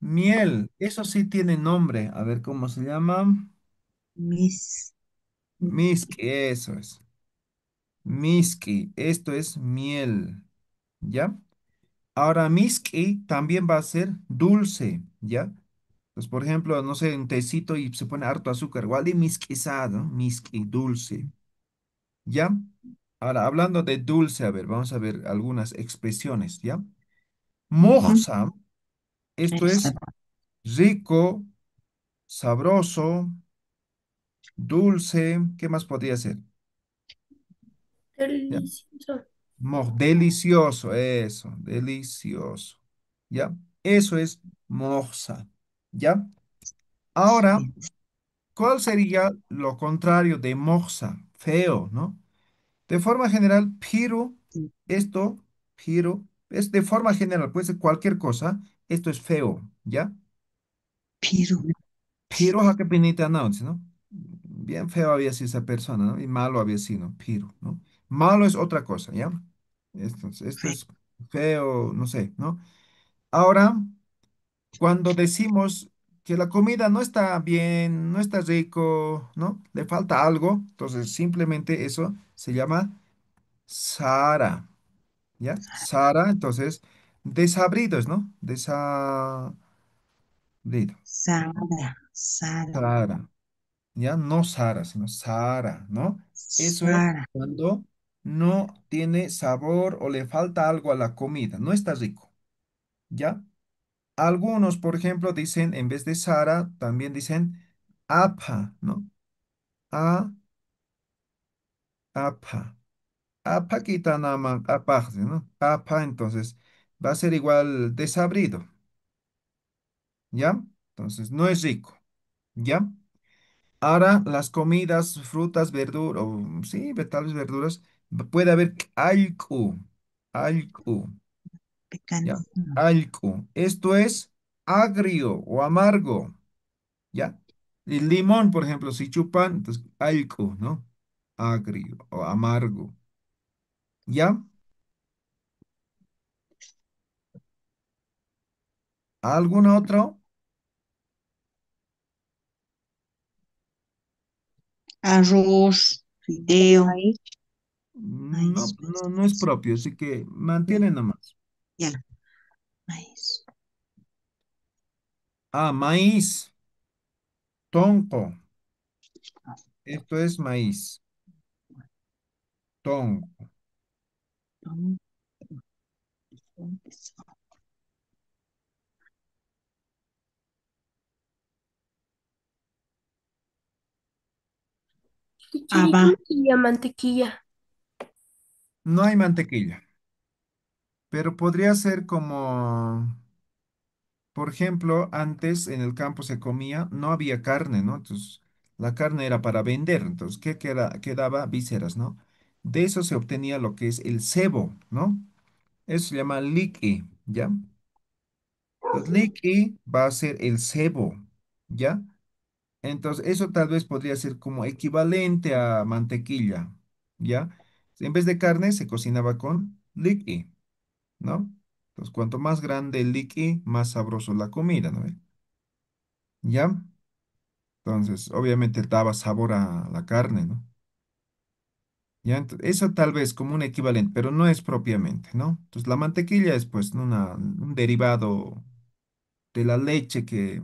Miel, eso sí tiene nombre. A ver cómo se llama. mis, Miski, eso es. Miski, esto es miel. ¿Ya? Ahora, miski también va a ser dulce. ¿Ya? Pues, por ejemplo, no sé, un tecito y se pone harto azúcar. Igual de miskizado, miski, dulce. ¿Ya? Ahora, hablando de dulce, a ver, vamos a ver algunas expresiones. ¿Ya? ujú, Moja, esto esa, es rico, sabroso, dulce. ¿Qué más podría ser? ¿Ya? Delicioso. Delicioso, eso, delicioso. ¿Ya? Eso es moxa. ¿Ya? Ahora, sí, ¿cuál sería lo contrario de moxa? Feo, ¿no? De forma general, piru, sí, esto, piru, es de forma general, puede ser cualquier cosa, esto es feo, ¿ya? piru, Piru hakapinita announce, ¿no? Bien feo había sido esa persona, ¿no? Y malo había sido, piru, ¿no? Malo es otra cosa, ¿ya? Esto fe, es feo, no sé, ¿no? Ahora, cuando decimos que la comida no está bien, no está rico, ¿no? Le falta algo, entonces simplemente eso se llama Sara, ¿ya? Sara, entonces, desabridos, ¿no? Desabrido. Sara, Sara, Sara, ¿ya? No Sara, sino Sara, ¿no? Eso es Sara, cuando no tiene sabor o le falta algo a la comida, no está rico, ¿ya? Algunos, por ejemplo, dicen, en vez de Sara, también dicen apa, ¿no? A, apa. Apa quita nada más, apa, ¿no? Apa, entonces, va a ser igual desabrido, ¿ya? Entonces, no es rico, ¿ya? Ahora, las comidas, frutas, verduras, o sí, vegetales, verduras, puede haber algo, algo, Pecana. ¿ya? Algo. Esto es agrio o amargo, ¿ya? El limón, por ejemplo, si chupan, entonces algo, ¿no? Agrio o amargo, ¿ya? ¿Algún otro? Arroz, fideo, Maíz, maíz, No, maíz, no, no es maíz. propio, así que ya. mantiene nomás. Ya, maíz. Ah, maíz, tonco. Esto es maíz, tonco. Teacher, ¿y Haba, cómo sería mantequilla? No hay mantequilla, pero podría ser como, por ejemplo, antes en el campo se comía, no había carne, ¿no? Entonces, la carne era para vender. Entonces, ¿qué quedaba? Vísceras, ¿no? De eso se obtenía lo que es el sebo, ¿no? Eso se llama liqui, ¿ya? Entonces, liqui va a ser el sebo, ¿ya? Entonces, eso tal vez podría ser como equivalente a mantequilla, ¿ya? En vez de carne, se cocinaba con liqui, ¿no? Entonces, cuanto más grande el liqui, más sabroso la comida, ¿no? ¿Ya? Entonces, obviamente daba sabor a la carne, ¿no? ¿Ya? Eso tal vez como un equivalente, pero no es propiamente, ¿no? Entonces, la mantequilla es pues un derivado de la leche que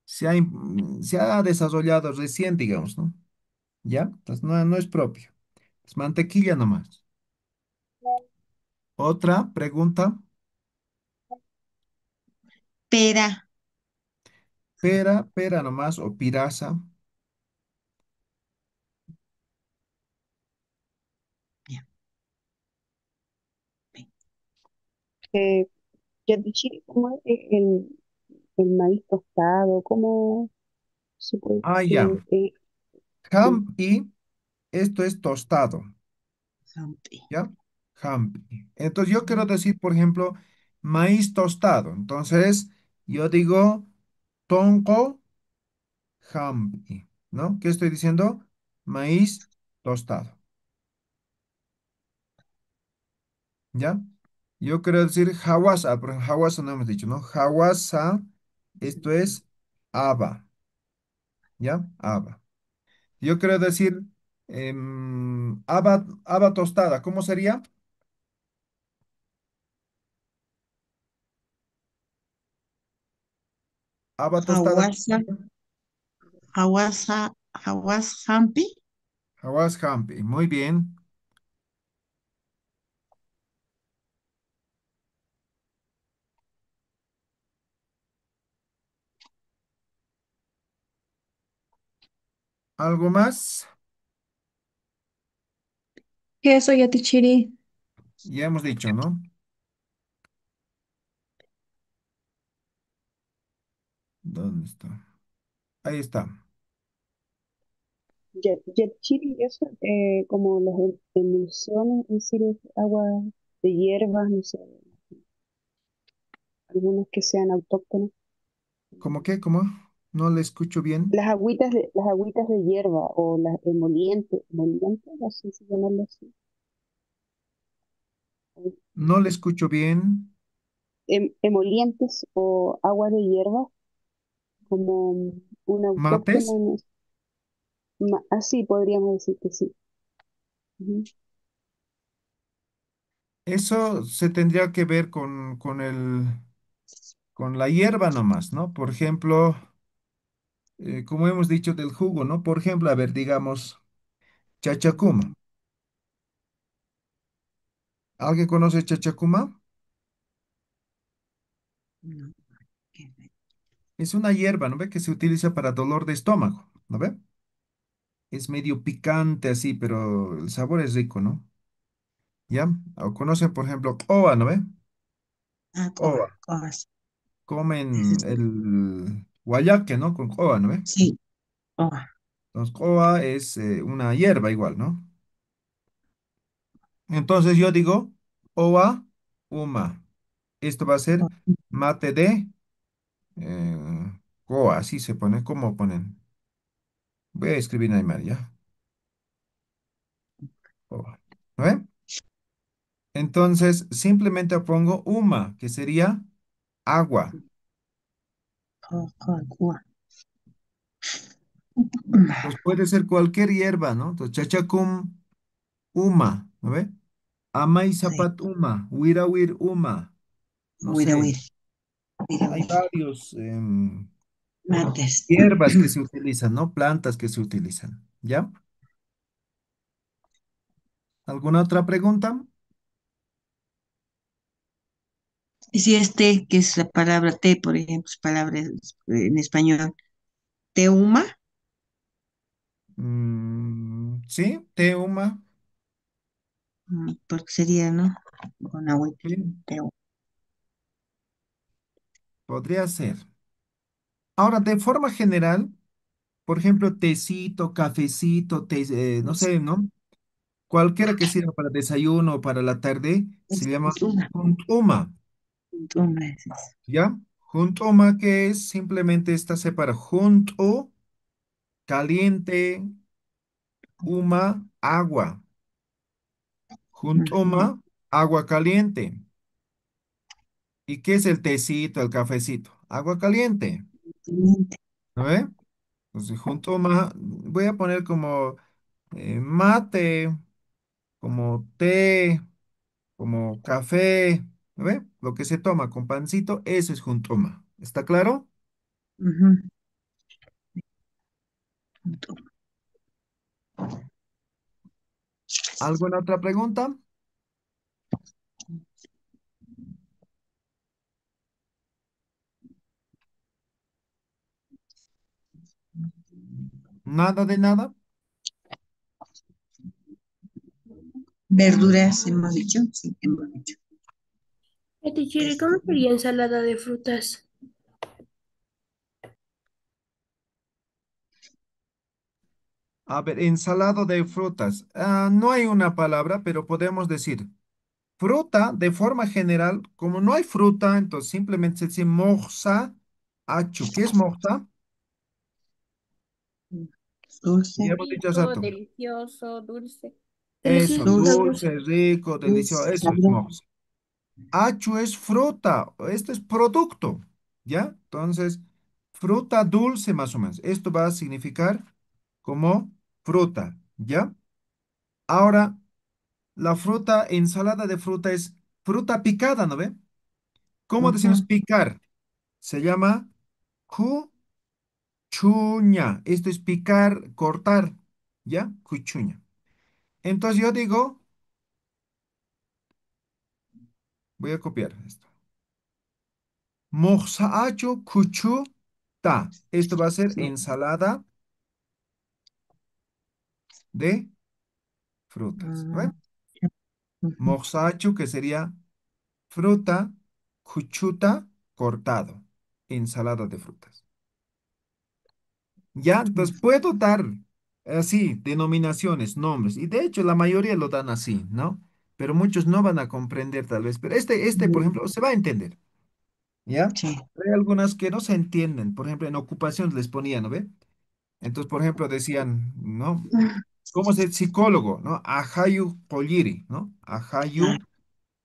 se ha desarrollado recién, digamos, ¿no? ¿Ya? Entonces, no, no es propio. Es mantequilla nomás. Otra pregunta. pera. Pera, pera nomás o piraza. Ya, pe- Eh, ya de Chile, ¿cómo es el maíz tostado? ¿Cómo se puede Ah, ya. decir? Sí, Hampi, esto es tostado, Zampe. ¿ya? Hampi. Entonces yo quiero decir, por ejemplo, maíz tostado. Entonces yo digo tongo hampi, ¿no? ¿Qué estoy diciendo? Maíz tostado, ¿ya? Yo quiero decir hawasa, pero hawasa no hemos dicho, ¿no? Hawasa, esto es haba, ¿ya? Haba. Yo quiero decir haba tostada, ¿cómo sería? Haba tostada, ¿cómo Hawasa, sería? Zampi. Hawas hampi, muy bien. ¿Algo más? Queso, ya teacher. Ya hemos dicho, ¿no? ¿Dónde está? Ahí está. ya de Chile, eso, como las emulsiones, es decir, agua de hierbas, no sé, algunas que sean autóctonas. ¿Cómo qué? ¿Cómo? No le escucho bien. Las agüitas de hierba o las emolientes, no sé si llamarlo así. No le escucho bien. Emolientes o agua de hierba como un autóctono, ¿Mates? así podríamos decir que sí. Ujú. Eso se tendría que ver con la hierba nomás, ¿no? Por ejemplo, como hemos dicho del jugo, ¿no? Por ejemplo, a ver, digamos, chachacuma. ¿Alguien conoce chachacuma? No, qué re- Es una hierba, ¿no ve? Que se utiliza para dolor de estómago, ¿no ve? Es medio picante así, pero el sabor es rico, ¿no? ¿Ya? O conocen, por ejemplo, oa, ¿no ve? Ah, coa, Ova. coa, sí. Ese Comen es- el guayaque, ¿no? Con coa, ¿no ve? sí, coa, Entonces, coa es una hierba igual, ¿no? Entonces yo digo, ova, uma. Esto va a ser coa, mate de coa, así se pone. ¿Cómo ponen? Voy a escribir en Aymara, ¿ya? Coa. ¿No ve? Entonces, simplemente pongo uma, que sería agua. coa, coa, coa. Entonces, puede ser cualquier hierba, ¿no? Entonces, chachacum, uma, ¿no ve? Amay Sí, zapat uma, wirawir uma. No huira, sé, huira, huira, hay huira. varios Mates. hierbas que se utilizan, ¿no? Plantas que se utilizan. ¿Ya? ¿Alguna otra pregunta? Y si este, que es la palabra té, por ejemplo, es palabra en español, teuma, Sí, teuma. porque sería, ¿no? Con agüita, Sí, teuma. podría ser. Ahora, de forma general, por ejemplo, tecito, cafecito, no Es, sé, ¿no? Cualquiera que sirva para desayuno o para la tarde, se llama es una, juntuma, una es eso. ¿ya? Juntuma, que es simplemente esta separa junto, caliente, uma, agua. Ujú, Juntuma, agua caliente. ¿Y qué es el tecito, el cafecito? Agua caliente, teniente, ¿no ve? Entonces, juntuma, voy a poner como mate, como té, como café, ¿no ve? Lo que se toma con pancito, eso es juntuma. ¿Está claro? ujú, ¿Alguna otra pregunta? Nada de nada. verduras, hemos dicho, sí, hemos dicho. Teacher, ¿cómo sería ensalada de frutas? A ver, ensalado de frutas. No hay una palabra, pero podemos decir fruta de forma general. Como no hay fruta, entonces simplemente se dice moxa achu. ¿Qué es moxa? Dulce, Ya hemos dicho Rico, exacto. delicioso, dulce. Eso, Delicioso dulce, sabor. dulce, rico, delicioso. dulce, Eso es sabor. moxa. Achu es fruta. Esto es producto. ¿Ya? Entonces, fruta dulce más o menos. Esto va a significar como fruta. ¿Ya? Ahora, la fruta, ensalada de fruta es fruta picada, ¿no ve? ¿Cómo decimos Ujú, picar? Se llama cuchuña. Esto es picar, cortar, ¿ya? Cuchuña. Entonces yo digo, voy a copiar esto. Moxaacho cuchuta. Esto va a ser ensalada de frutas, ¿no ve? mm, ujú, Moxaacho, que sería fruta, cuchuta, cortado. Ensalada de frutas. Ya, entonces ujú, puedo dar así denominaciones, nombres, y de hecho la mayoría lo dan así, ¿no? Pero muchos no van a comprender tal vez, pero por mm, ejemplo, se va a entender, ¿ya? sí. Hay algunas que no se entienden, por ejemplo, en ocupación les ponían, ¿no ve? Entonces, por ejemplo, decían, ¿no? ¿Cómo es el psicólogo, ¿no? Ahayu Kolliri, ¿no? Ah, Ahayu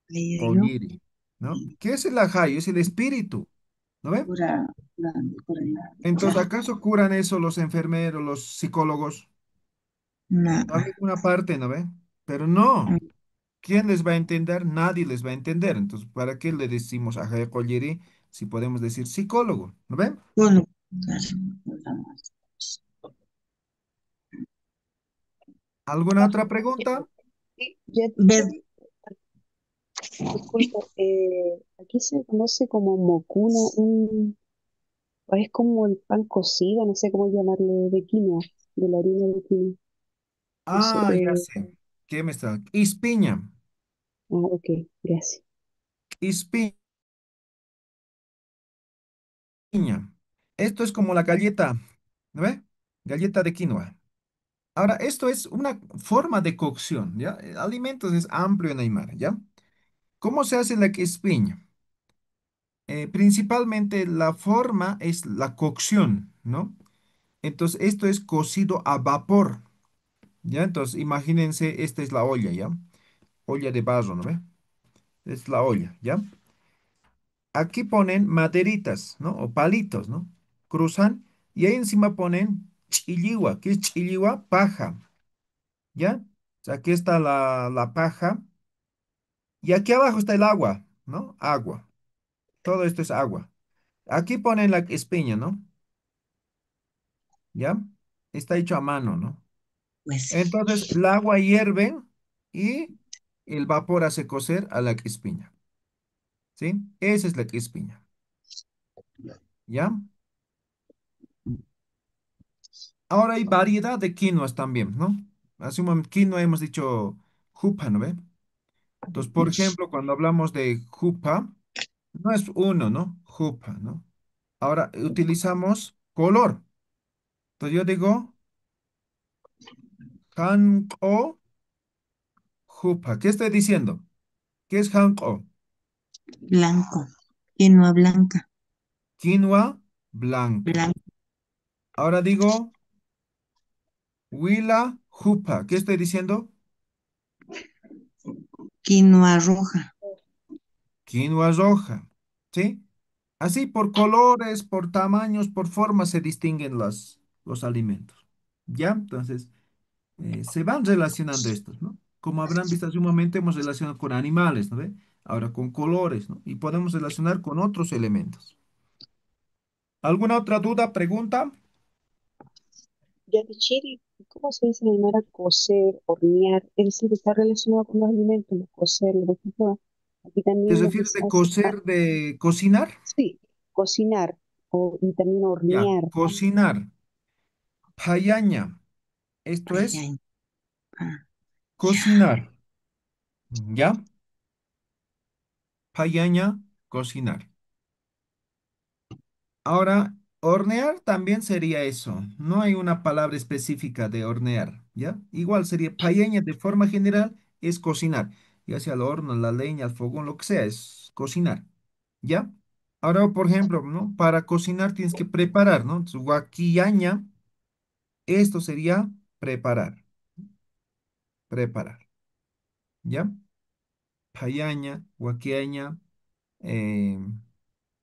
ahí yo, Kolliri, ¿no? ¿Qué es el Ahayu? Es el espíritu, ¿no ve? pura, pura, Entonces, ¿acaso curan eso los enfermeros, los psicólogos? Tal nada. vez una parte, ¿no ve? Pero no. ¿Quién les va a entender? Nadie les va a entender. Entonces, ¿para qué le decimos a Colliri si podemos decir psicólogo? ¿No ven? Bueno, claro, vamos. ¿Alguna otra pregunta? Sí, ya, Ver, disculpa, aquí se conoce como mocuna, es como el pan cocido, no sé cómo llamarle, de quinoa, de la harina de quinoa. No sé, Ya sé. ¿Qué me está? Ispiña. ok, gracias. Ispiña. Esto es como la galleta, ¿no ve? Galleta de quinoa. Ahora, esto es una forma de cocción, ¿ya? Alimentos es amplio en Aymara, ¿ya? ¿Cómo se hace la quispiña? Principalmente la forma es la cocción, ¿no? Entonces, esto es cocido a vapor, ¿ya? Entonces, imagínense, esta es la olla, ¿ya? Olla de barro, ¿no ve? Es la olla, ¿ya? Aquí ponen maderitas, ¿no? O palitos, ¿no? Cruzan y ahí encima ponen chilligua. ¿Qué es chilligua? Paja, ¿ya? O sea, aquí está la paja y aquí abajo está el agua, ¿no? Agua. Todo esto es agua. Aquí ponen la espiña, ¿no? ¿Ya? Está hecho a mano, ¿no? Pues sí. Entonces, el agua hierve y el vapor hace cocer a la espiña, ¿sí? Esa es la espiña, ¿ya? Ahora hay variedad de quinoas también, ¿no? Hace un momento, quinoa hemos dicho jupa, ¿no ve? Entonces, por ejemplo, cuando hablamos de jupa, no es uno, ¿no? Jupa, ¿no? Ahora utilizamos color. Entonces yo digo hanko jupa. ¿Qué estoy diciendo? ¿Qué es hanko? Blanco, quinoa blanca, Quinoa blanca. blanco, Ahora digo huila jupa. ¿Qué estoy diciendo? quinoa roja. Quinoa roja. ¿Sí? Así por colores, por tamaños, por formas se distinguen los alimentos. ¿Ya? Entonces, se van relacionando estos, ¿no? Como habrán visto hace un momento, hemos relacionado con animales, ¿no ve? Ahora con colores, ¿no? Y podemos relacionar con otros elementos. ¿Alguna otra duda, pregunta? Yatichiri, ¿cómo se dice en Aymara cocer, hornear? Es decir, está relacionado con los alimentos, los cocer, por ejemplo, aquí ¿Te también lo que refieres se de hace, cocer, de cocinar? sí, cocinar y también Ya, hornear. cocinar. Payaña. Esto Ay, es ay, ah, ya. cocinar. ¿Ya? Payaña, cocinar. Ahora, hornear también sería eso. No hay una palabra específica de hornear, ¿ya? Igual sería paella de forma general es cocinar, ya sea al horno, la leña, al fogón, lo que sea, es cocinar, ¿ya? Ahora, por ejemplo, ¿no? Para cocinar tienes que preparar, ¿no? Entonces, guaquiaña, esto sería preparar, preparar, ¿ya? Payaña, guaquiaña, eh,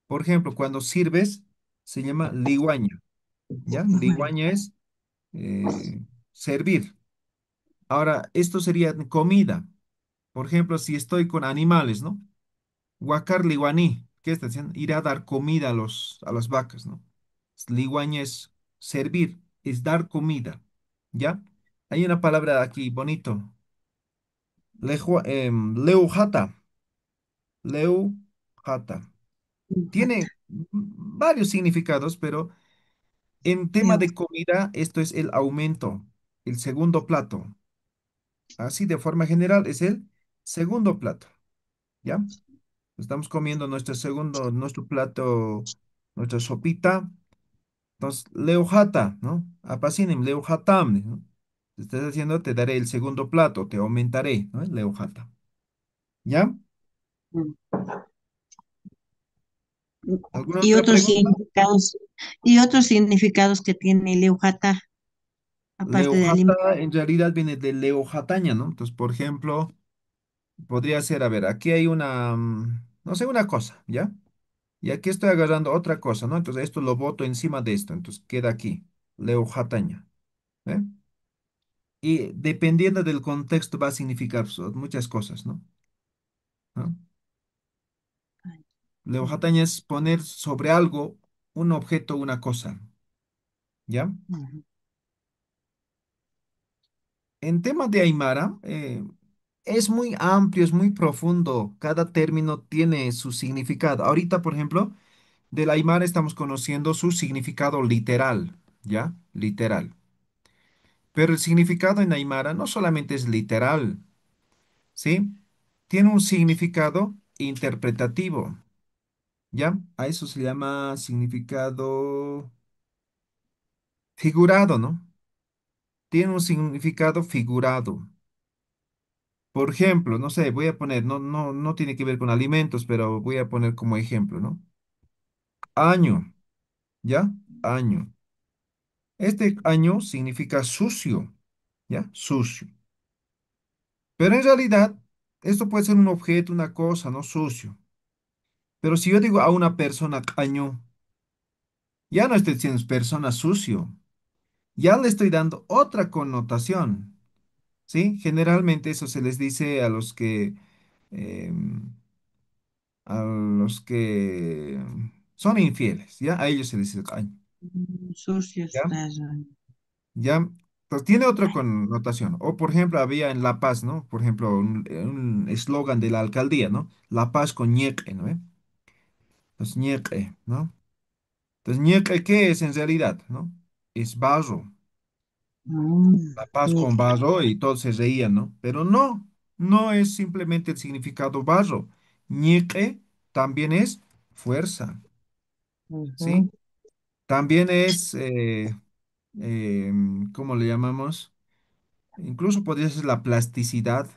por ejemplo, cuando sirves, se llama liguaña, ¿ya? Bueno, Liguaña es servir. Ahora, esto sería comida. Por ejemplo, si estoy con animales, ¿no? Huacar liwaní, ¿qué está diciendo? Ir a dar comida a las vacas, ¿no? Liwaña es servir, es dar comida, ¿ya? Hay una palabra aquí bonito. Leujata, leujata. Tiene varios significados, pero en tema leo, de comida, esto es el aumento, el segundo plato. Así de forma general es el segundo plato, ¿ya? Estamos comiendo nuestro plato, nuestra sopita. Entonces, leujata, ¿no? Apacinem, leujatam, ¿no? Te estás diciendo, te daré el segundo plato, te aumentaré, ¿no? Leujata. ¿Ya? ¿Alguna y otra otros pregunta? significados, y otros significados que tiene Leujata, aparte de alimento. Leujata en realidad viene de leujataña, ¿no? Entonces, por ejemplo, podría ser, a ver, aquí hay una, no sé, una cosa, ¿ya? Y aquí estoy agarrando otra cosa, ¿no? Entonces esto lo boto encima de esto, entonces queda aquí, Leo Jataña. ¿Eh? Y dependiendo del contexto va a significar muchas cosas, ¿no? ¿No? Leo Jataña es poner sobre algo, un objeto, una cosa, ¿ya? Ujú. En tema de Aymara, es muy amplio, es muy profundo, cada término tiene su significado. Ahorita, por ejemplo, del Aymara estamos conociendo su significado literal, ¿ya? Literal. Pero el significado en Aymara no solamente es literal, ¿sí? Tiene un significado interpretativo. ¿ya? A eso se llama significado figurado, ¿no? Tiene un significado figurado. Por ejemplo, no sé, voy a poner, no tiene que ver con alimentos, pero voy a poner como ejemplo, ¿no? Año, ¿ya? Año. Este año significa sucio, ¿ya? Sucio. Pero en realidad, esto puede ser un objeto, una cosa, no sucio. Pero si yo digo a una persona año, ya no estoy diciendo es persona sucio, ya le estoy dando otra connotación, ¿sí? Generalmente eso se les dice em, a los que son infieles, ¿ya? A ellos se les dice año, Sucio ¿ya? estás. ¿Ya? Pues tiene otra connotación. O, por ejemplo, había en La Paz, ¿no? Por ejemplo, un eslogan de la alcaldía, ¿no? La Paz con ñeque, ¿no? Entonces, ñeque, ¿no? Entonces, ñeque, ¿qué es en realidad, no? Es barro. La Paz con Ñeque. barro y todos se reían, ¿no? Pero no, no es simplemente el significado barro. Ñeque también es fuerza, ¿sí? Ujú. También es, ¿cómo le llamamos? Incluso podría ser la plasticidad,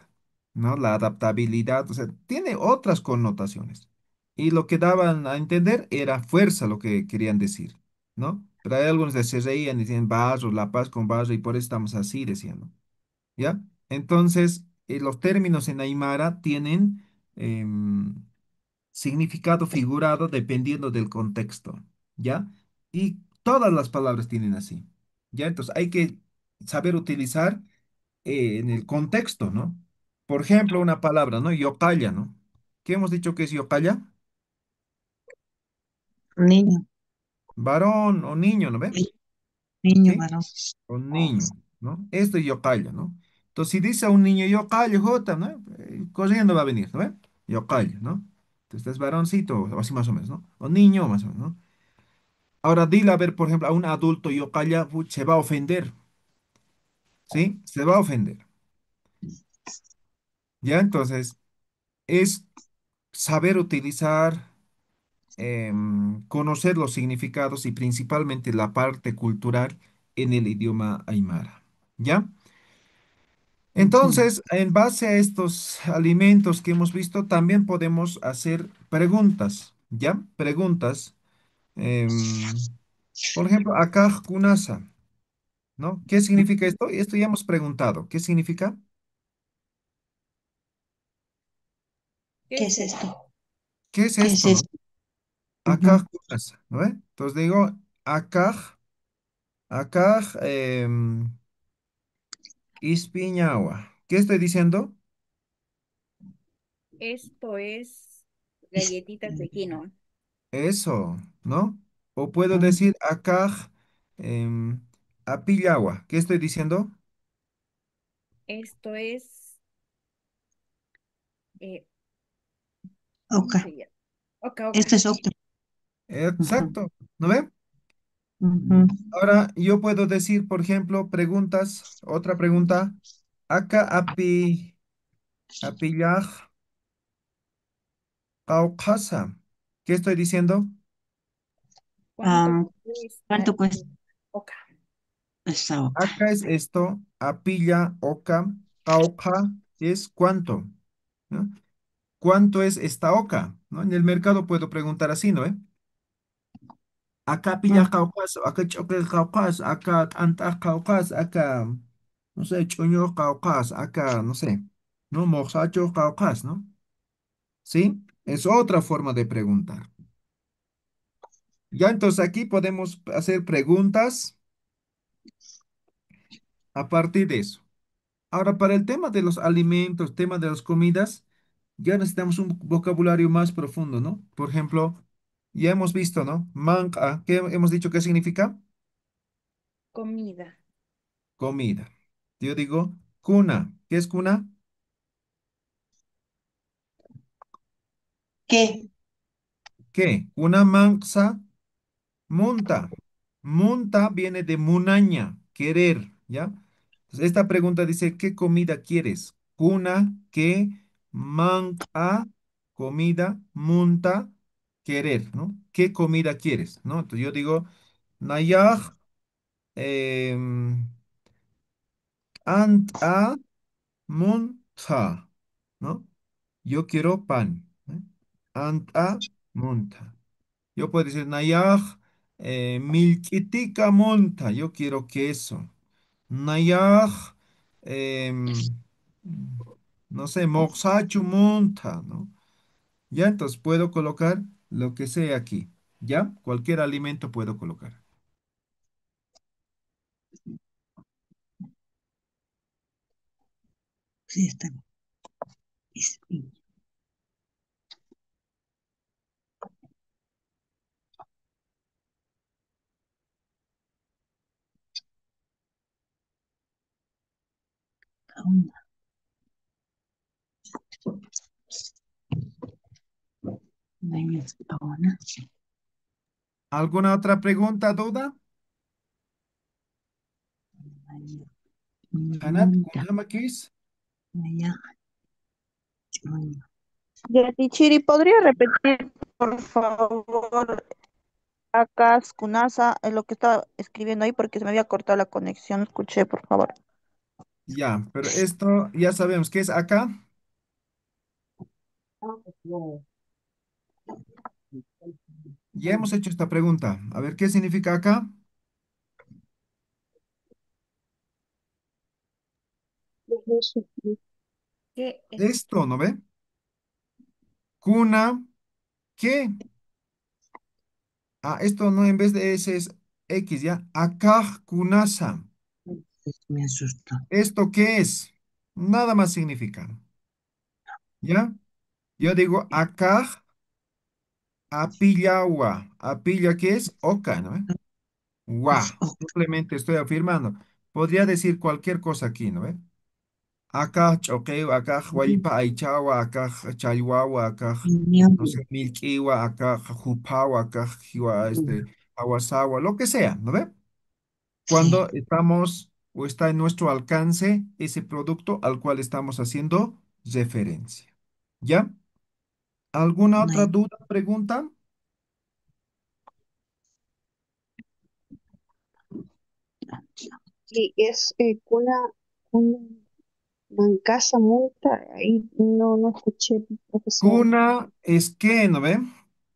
¿no? La adaptabilidad, o sea, tiene otras connotaciones. Y lo que daban a entender era fuerza lo que querían decir, ¿no? Pero hay algunos que se reían y decían barro, la paz con barro, y por eso estamos así, decían, ¿no? ¿Ya? Entonces, los términos en Aymara tienen em, significado figurado dependiendo del contexto, ¿ya? Y todas las palabras tienen así, ¿ya? Entonces, hay que saber utilizar en el contexto, ¿no? Por ejemplo, una palabra, ¿no? Yocalla, ¿no? ¿Qué hemos dicho que es yocalla? Niño. Varón o niño, ¿no ve? Sí, niño, ¿Sí? varón. O niño, ¿no? Esto es yocalla, ¿no? Entonces, si dice a un niño yocalla, jota, ¿no? Corriendo va a venir, ¿no ve? Yocalla, ¿no? Entonces, es varoncito, o así más o menos, ¿no? O niño, más o menos, ¿no? Ahora, dile a ver, por ejemplo, a un adulto yocalla, se va a ofender, ¿sí? Se va a ofender, ¿ya? Entonces, es saber utilizar conocer los significados y principalmente la parte cultural en el idioma aymara. ¿Ya? Ujú. Entonces, en base a estos alimentos que hemos visto, también podemos hacer preguntas. ¿Ya? Preguntas. em, por ejemplo, acá kunasa, ¿no? ¿Qué significa esto? Esto ya hemos preguntado. ¿Qué significa? ¿Qué ¿Qué es es esto? esto? ¿Qué es ¿Qué es esto, no? esto? Acá Ujú. kunasa, ¿no ve? Entonces digo, acá, Ispiñawa. ¿Qué estoy diciendo? Esto es galletitas de quinoa. Eso, ¿no? O puedo Ujú. decir acá, em, apillawa. ¿Qué estoy diciendo? Esto es, eh, ¿cómo Oca. se llama? Oca, oca. Este es octa. Ujú. Exacto, ¿no ve? Ujú. Ahora yo puedo decir, por ejemplo, preguntas, otra pregunta. Acá apilaj caucasa. ¿Qué estoy diciendo? ¿Cuánto Ah, cuesta ¿cuánto cuesta oca? esta oca? Acá es esto, apilla, oca, cauca, es cuánto, ¿no? ¿Cuánto es esta oca? ¿No? En el mercado puedo preguntar así, ¿no? Acá pilla Mm. caucas, acá choque caucas, acá anta caucas, acá, no sé, choño caucas, acá, no sé, ¿no? Mojacho caucas, ¿no? ¿Sí? Es otra forma de preguntar. Ya, entonces aquí podemos hacer preguntas a partir de eso. Ahora, para el tema de los alimentos, tema de las comidas, ya necesitamos un vocabulario más profundo, ¿no? Por ejemplo, ya hemos visto, ¿no? Manca, ¿qué hemos dicho que significa? Comida. Comida. Yo digo cuna. ¿Qué es cuna? ¿Qué? ¿Qué? Una mansa munta. Munta viene de munaña, querer, ¿ya? Entonces, esta pregunta dice, ¿qué comida quieres? Cuna, ¿qué? Manca, comida, munta. querer, ¿no? ¿Qué comida quieres? ¿No? Entonces yo digo, Nayaj, em, ant a munta, ¿no? Yo quiero pan. ¿Eh? Ant a munta. Yo puedo decir, Nayaj, milquitica monta. Yo quiero queso. Nayaj, em, no sé, moxachu monta, ¿no? Ya, entonces puedo colocar lo que sea aquí. ¿Ya? Cualquier alimento puedo colocar. Sí, está bien. Una. ¿Alguna otra pregunta, duda? Hanat, Monta. Kunamakis. Naya, Chun. Yatichiri, ¿podría repetir, por favor, acá, Kunasa, lo que estaba escribiendo ahí porque se me había cortado la conexión? No escuché, por favor. Ya, pero esto ya sabemos que es acá. Ya hemos hecho esta pregunta. A ver, ¿qué significa acá? ¿Qué es? Esto, ¿no ve? Cuna, ¿qué? Ah, esto no, en vez de S es X, ¿ya? Acá, kunasa. Me asustó. ¿Esto qué es? Nada más significa, ¿ya? Yo digo acá, apillawa. Apilla, ¿qué es? Oca, ¿no ve? Es Gua. Simplemente estoy afirmando. Podría decir cualquier cosa aquí, ¿no ve? Acá, choqueo, acá, huaypa, aichawa, acá, chayhuahua, acá, no sé, milquiwa, acá, jupawa, acá, aguasawa, lo que sea, ¿no ve? Sí, Cuando estamos o está en nuestro alcance ese producto al cual estamos haciendo referencia. ¿Ya? ¿Alguna no otra hay. duda, pregunta? Y es una mancasa multa, ahí no escuché, profesor. Cuna es que, ¿no ve?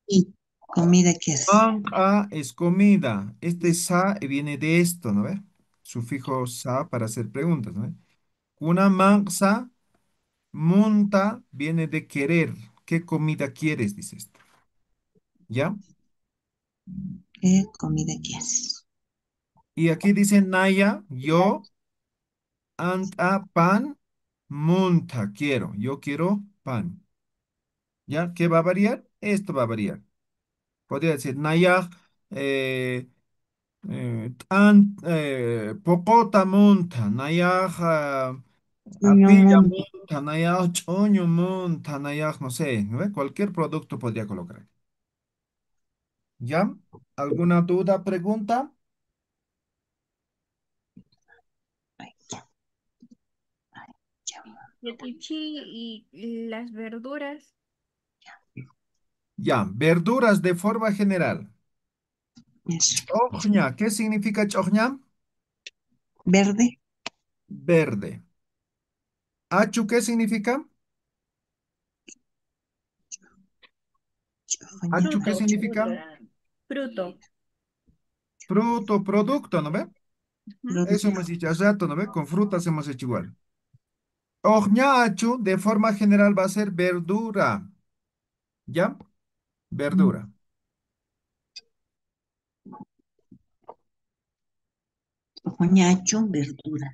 Y comida que es. Manca es comida. Este sa viene de esto, ¿no ve? Sufijo sa para hacer preguntas, ¿no ve? Cuna mansa, munta viene de querer. ¿Qué comida quieres? Dice esto. ¿Ya? ¿Qué comida que es? Y aquí dice Naya, yo. Anta pan, munta, quiero. Yo quiero pan. ¿Ya? ¿Qué va a variar? Esto va a variar. Podría decir, Naya, pocota munta, Naya, apilla Ñomun, munta, Naya, choño munta, Naya, no sé, ¿no ve? Cualquier producto podría colocar. ¿Ya? ¿Alguna duda, pregunta? Fettuccine y las verduras. Ya, verduras de forma general. eso. Chojña, ¿qué significa chojña? Verde, Verde. Achu, ¿qué significa? choña, Achu, ¿qué Fruto, significa? fruto. Fruto, producto, ¿no ve? Ujú. Eso producto. hemos dicho hace rato, ¿no ve? Con frutas hemos hecho igual. Oña achu, de forma general, va a ser verdura. ¿Ya? Verdura. Oñacho, verdura.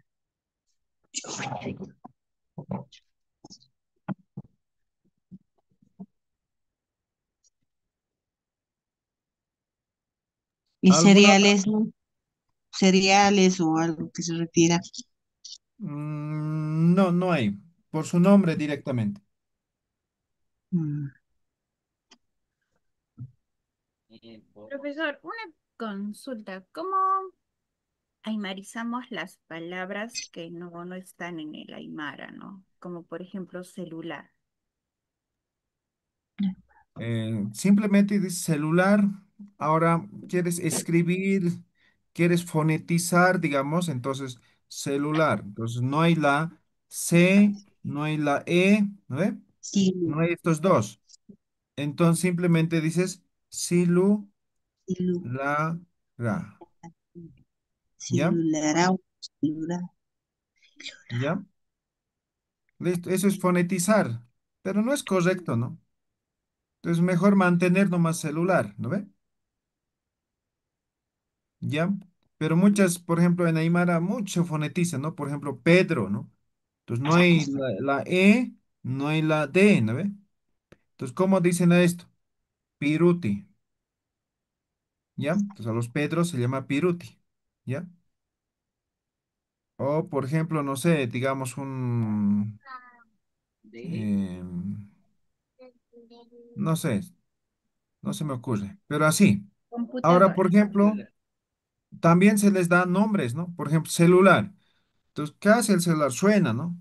Y ¿Alguna otra? cereales, ¿no? Cereales o algo que se refiera. No, no hay. Por su nombre directamente. Mm, Profesor, una consulta. ¿Cómo aymarizamos las palabras que no están en el aymara, ¿no? Como por ejemplo celular. Simplemente dices celular. Ahora quieres escribir, quieres fonetizar, digamos, entonces celular. Entonces no hay la C, no hay la E, ¿no ve? Cilu, No hay estos dos. Entonces simplemente dices silu, cilu, la, ra. ¿Ya? celular, celular. ¿Ya? Listo. Eso es fonetizar, pero no es correcto, ¿no? Entonces mejor mantener nomás celular, ¿no ve? ¿Ya? Pero muchas, por ejemplo, en Aymara, mucho fonetiza, ¿no? Por ejemplo, Pedro, ¿no? Entonces no hay la E, no hay la D, ¿no ve? Entonces, ¿cómo dicen a esto? Piruti, ¿ya? Entonces a los Pedros se llama Piruti, ¿ya? O, por ejemplo, no sé, digamos em, no sé, no se me ocurre, pero así. Ahora, por Computadora. ejemplo, también se les da nombres, ¿no? Por ejemplo, celular. Entonces, ¿qué hace el celular? Suena, ¿no?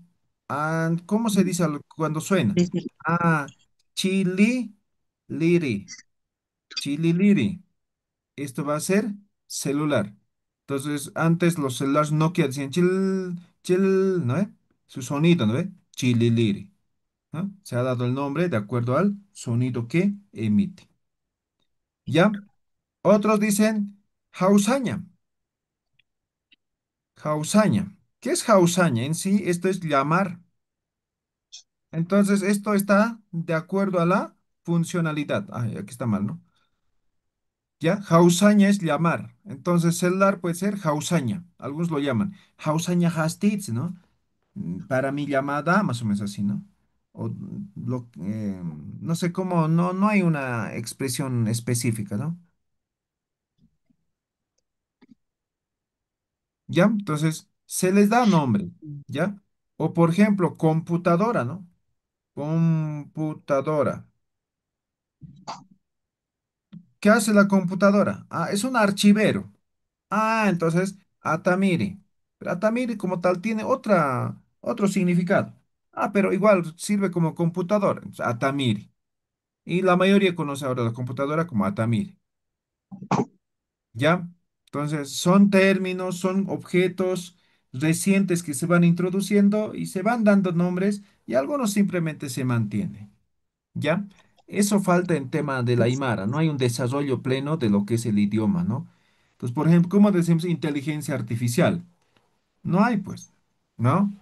Ah, ¿cómo se dice cuando suena? Desde Ah, chili, liri, chili, liri. Esto va a ser celular. Entonces, antes los celulares Nokia decían chil, chil, ¿no ve? Su sonido, ¿no ve? Chili, liri, ¿no? Se ha dado el nombre de acuerdo al sonido que emite. ¿Ya? Otros dicen jausaña, jausaña. ¿Qué es jausaña? En sí, esto es llamar. Entonces, esto está de acuerdo a la funcionalidad. Ay, aquí está mal, ¿no? ¿Ya? Jausaña es llamar. Entonces, celular puede ser jausaña. Algunos lo llaman. Jausaña hastits, ¿no? Para mi llamada, más o menos así, ¿no? O no sé cómo, no hay una expresión específica, ¿no? ¿Ya? Entonces, se les da nombre, ¿ya? O por ejemplo, computadora, ¿no? Computadora. ¿Qué hace la computadora? Ah, es un archivero. Ah, entonces, Atamiri. Pero Atamiri como tal tiene otro significado. Ah, pero igual sirve como computadora. Entonces, Atamiri. Y la mayoría conoce ahora la computadora como Atamiri. ¿Ya? Entonces, son términos, son objetos recientes que se van introduciendo y se van dando nombres y algunos simplemente se mantienen. ¿Ya? Eso falta en tema de la Aymara, no hay un desarrollo pleno de lo que es el idioma, ¿no? Entonces, por ejemplo, ¿cómo decimos inteligencia artificial? No hay, pues, ¿no?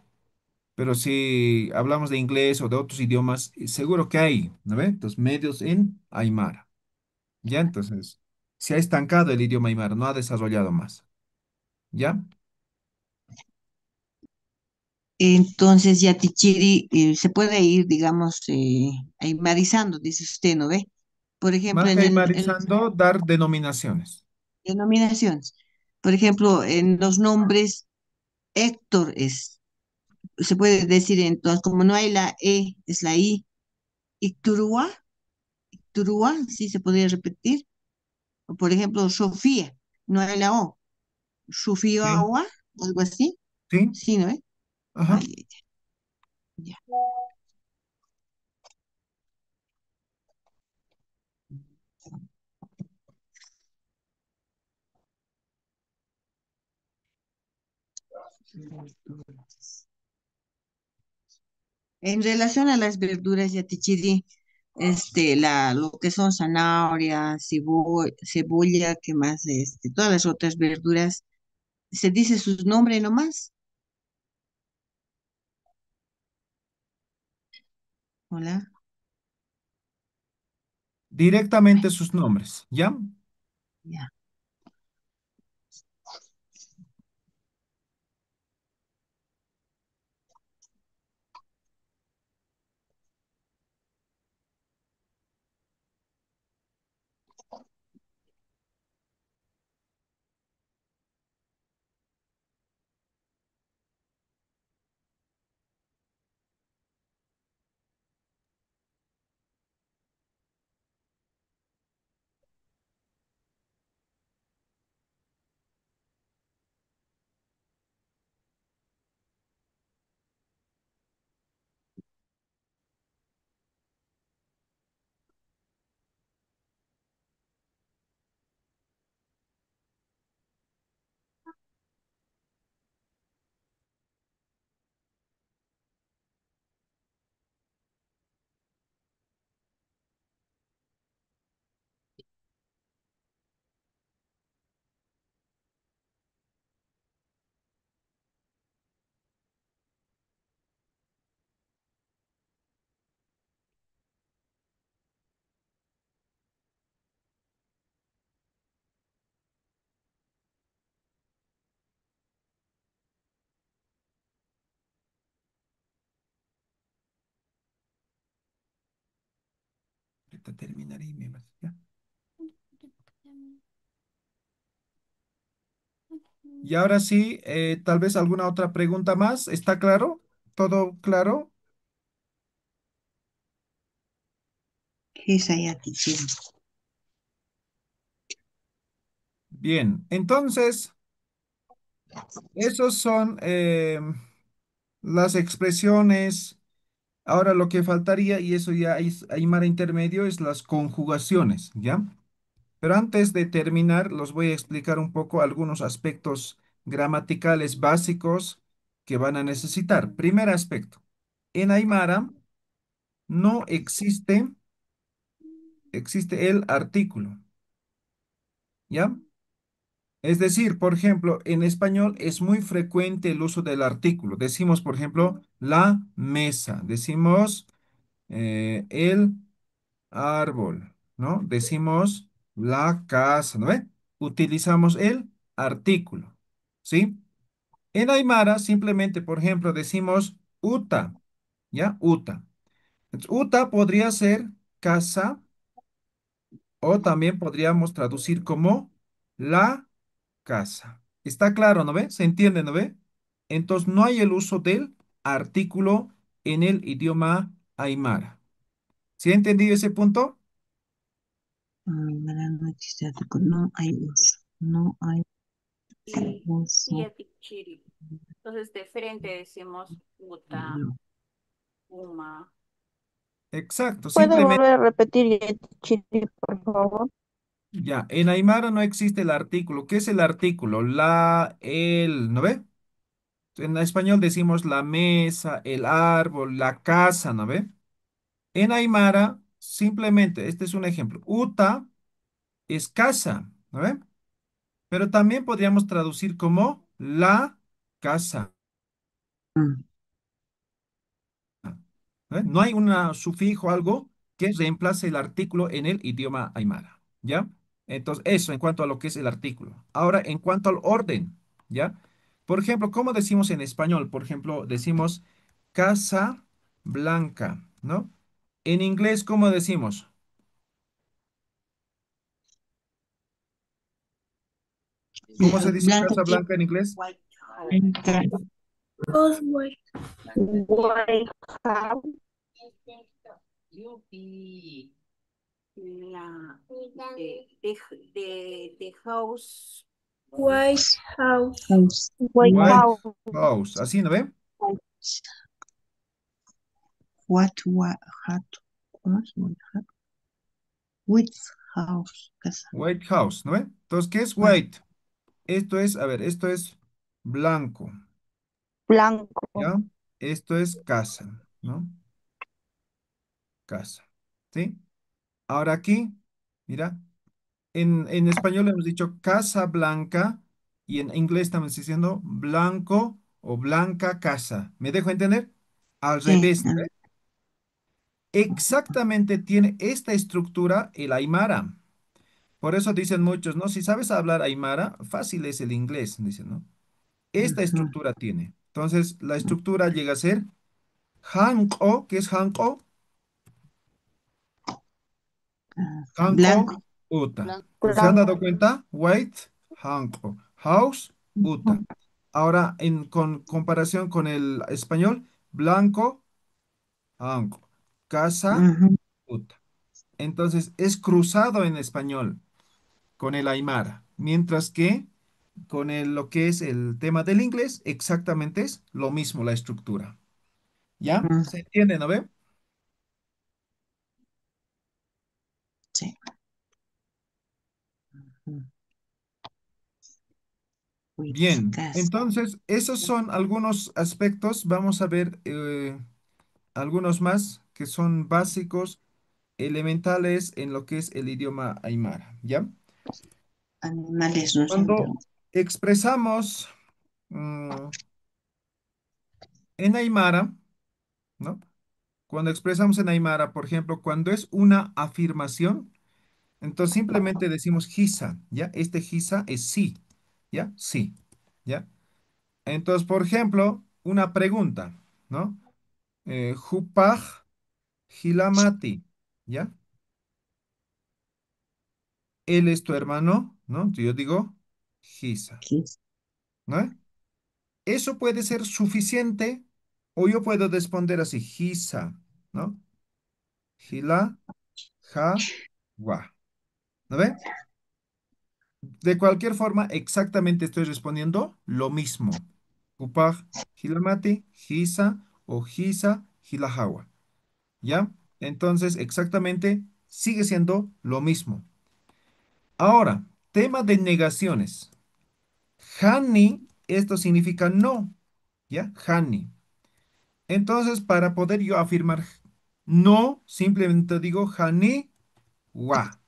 Pero si hablamos de inglés o de otros idiomas, seguro que hay, ¿no ve? Entonces, medios en Aymara, ¿ya? Entonces, se ha estancado el idioma Aymara, no ha desarrollado más, ¿ya? entonces ya Tichiri se puede ir, digamos, aymarizando, dice usted, ¿no ve? Por ejemplo, Más que en las aymarizando, dar denominaciones. denominaciones. Por ejemplo, en los nombres, Héctor se puede decir entonces, como no hay la E, es la I. Icturúa, Icturúa, sí se podría repetir. O por ejemplo, Sofía, no hay la O. Sí, Sofía, algo así. sí, Sí, ¿no ve? ajá. Ay, ya. En relación a las verduras, Yatichiri, lo que son zanahoria, cebolla, ¿qué más? Todas las otras verduras, se dice sus nombres nomás. Hola. Directamente sus nombres, ¿ya? Ya. Te terminaré y me vas, ¿ya? Y ahora sí, tal vez alguna otra pregunta más. ¿Está claro? ¿Todo claro? Esa ya, teacher. Bien, entonces, esos son las expresiones. Ahora lo que faltaría, y eso ya es Aymara intermedio, es las conjugaciones, ¿ya? Pero antes de terminar, los voy a explicar un poco algunos aspectos gramaticales básicos que van a necesitar. Primer aspecto, en Aymara no existe el artículo, ¿ya? Es decir, por ejemplo, en español es muy frecuente el uso del artículo. Decimos, por ejemplo, la mesa, decimos el árbol, ¿no? Decimos la casa, ¿no ve? Utilizamos el artículo, ¿sí? En Aymara simplemente, por ejemplo, decimos uta, ¿ya? Uta. Entonces, uta podría ser casa o también podríamos traducir como la casa. ¿Está claro, no ve? ¿Se entiende, no ve? Entonces no hay el uso del artículo en el idioma Aymara. ¿Sí ha entendido ese punto? Para no existe artículo, no hay uso. No hay Sí, sí, uso. a Tichiri. Entonces de frente decimos Uta, No. Uma. Exacto, ¿Puede simplemente volver a repetir, Chiri, por favor? ya, en Aymara no existe el artículo. ¿Qué es el artículo? La, el, ¿no ve? En español decimos la mesa, el árbol, la casa, ¿no ve? En Aymara, simplemente, este es un ejemplo. Uta es casa, ¿no ve? Pero también podríamos traducir como la casa. Mm, ¿No ve? No hay un sufijo, algo que reemplace el artículo en el idioma aymara, ¿ya? Entonces, eso en cuanto a lo que es el artículo. Ahora, en cuanto al orden, ¿ya? Por ejemplo, ¿cómo decimos en español? Por ejemplo, decimos casa blanca, ¿no? En inglés, ¿cómo decimos? ¿Cómo se dice Blanca, casa blanca en inglés? White House. blanca. Oswald. White House. Yupi. La de house. White House. House. White White House. House, así, ¿no ve? Hat, ¿cómo es? White House. Casa. White House, ¿no ve? Entonces, ¿qué es White. white? Esto es, a ver, esto es blanco, Blanco. ¿ya? Esto es casa, ¿no? Casa, ¿sí? Ahora aquí, mira, en español hemos dicho casa blanca y en inglés estamos diciendo blanco o blanca casa. ¿Me dejo entender? Al Sí. revés, ¿no ve? Exactamente tiene esta estructura el Aymara. Por eso dicen muchos, ¿no? Si sabes hablar Aymara, fácil es el inglés, dicen, ¿no? Esta Ujú. estructura tiene. Entonces, la estructura llega a ser hanko, ¿qué es hanko? Hanko, Blanco. uta. ¿Se han dado Blanco. cuenta? White, hanko. House, Ujú. uta. Ahora, con comparación con el español, blanco, hanko. Casa, Ujú. uta. Entonces, es cruzado en español con el aymara. Mientras que con lo que es el tema del inglés, exactamente es lo mismo la estructura. ¿Ya? Mm, ¿Se entiende, no ve? sí. Ujú. Bien, Whiskas. entonces esos son algunos aspectos. Vamos a ver algunos más que son básicos, elementales en lo que es el idioma aymara. ¿Ya? Animales no son Cuando tan. expresamos mm, en aymara, ¿no? Cuando expresamos en aymara, por ejemplo, cuando es una afirmación, entonces simplemente decimos gisa, ¿ya? Este gisa es sí, ¿ya? Sí, ¿ya? Entonces, por ejemplo, una pregunta, ¿no? Hupaj hilamati, ¿ya? él es tu hermano, ¿no? Entonces yo digo Gisa, His. ¿no? Eso puede ser suficiente o yo puedo responder así, Gisa, ¿no? Gila, ja, wa. ¿No ve? De cualquier forma, exactamente estoy respondiendo lo mismo. Upaj, Hilamati, Gisa o Gisa, Hilahawa. ¿Ya? Entonces, exactamente sigue siendo lo mismo. Ahora, tema de negaciones. Hani, esto significa no, ¿ya? Hani. Entonces, para poder yo afirmar no, simplemente digo Hani wa.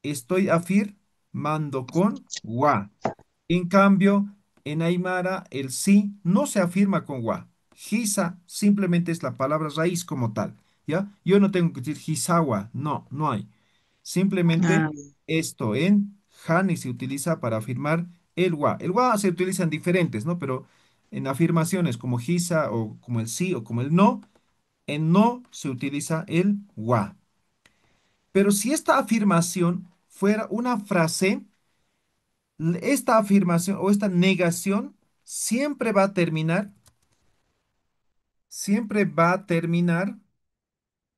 Estoy afirmando con wa. En cambio, en Aymara el sí no se afirma con wa. Hisa simplemente es la palabra raíz como tal, ¿ya? Yo no tengo que decir hisawa, no, no hay. Simplemente Ah, esto en Hani se utiliza para afirmar el wa. El wa se utiliza en diferentes, ¿no? Pero en afirmaciones como hisa o como el sí o como el no, en no se utiliza el wa. Pero si esta afirmación fuera una frase, esta afirmación o esta negación siempre va a terminar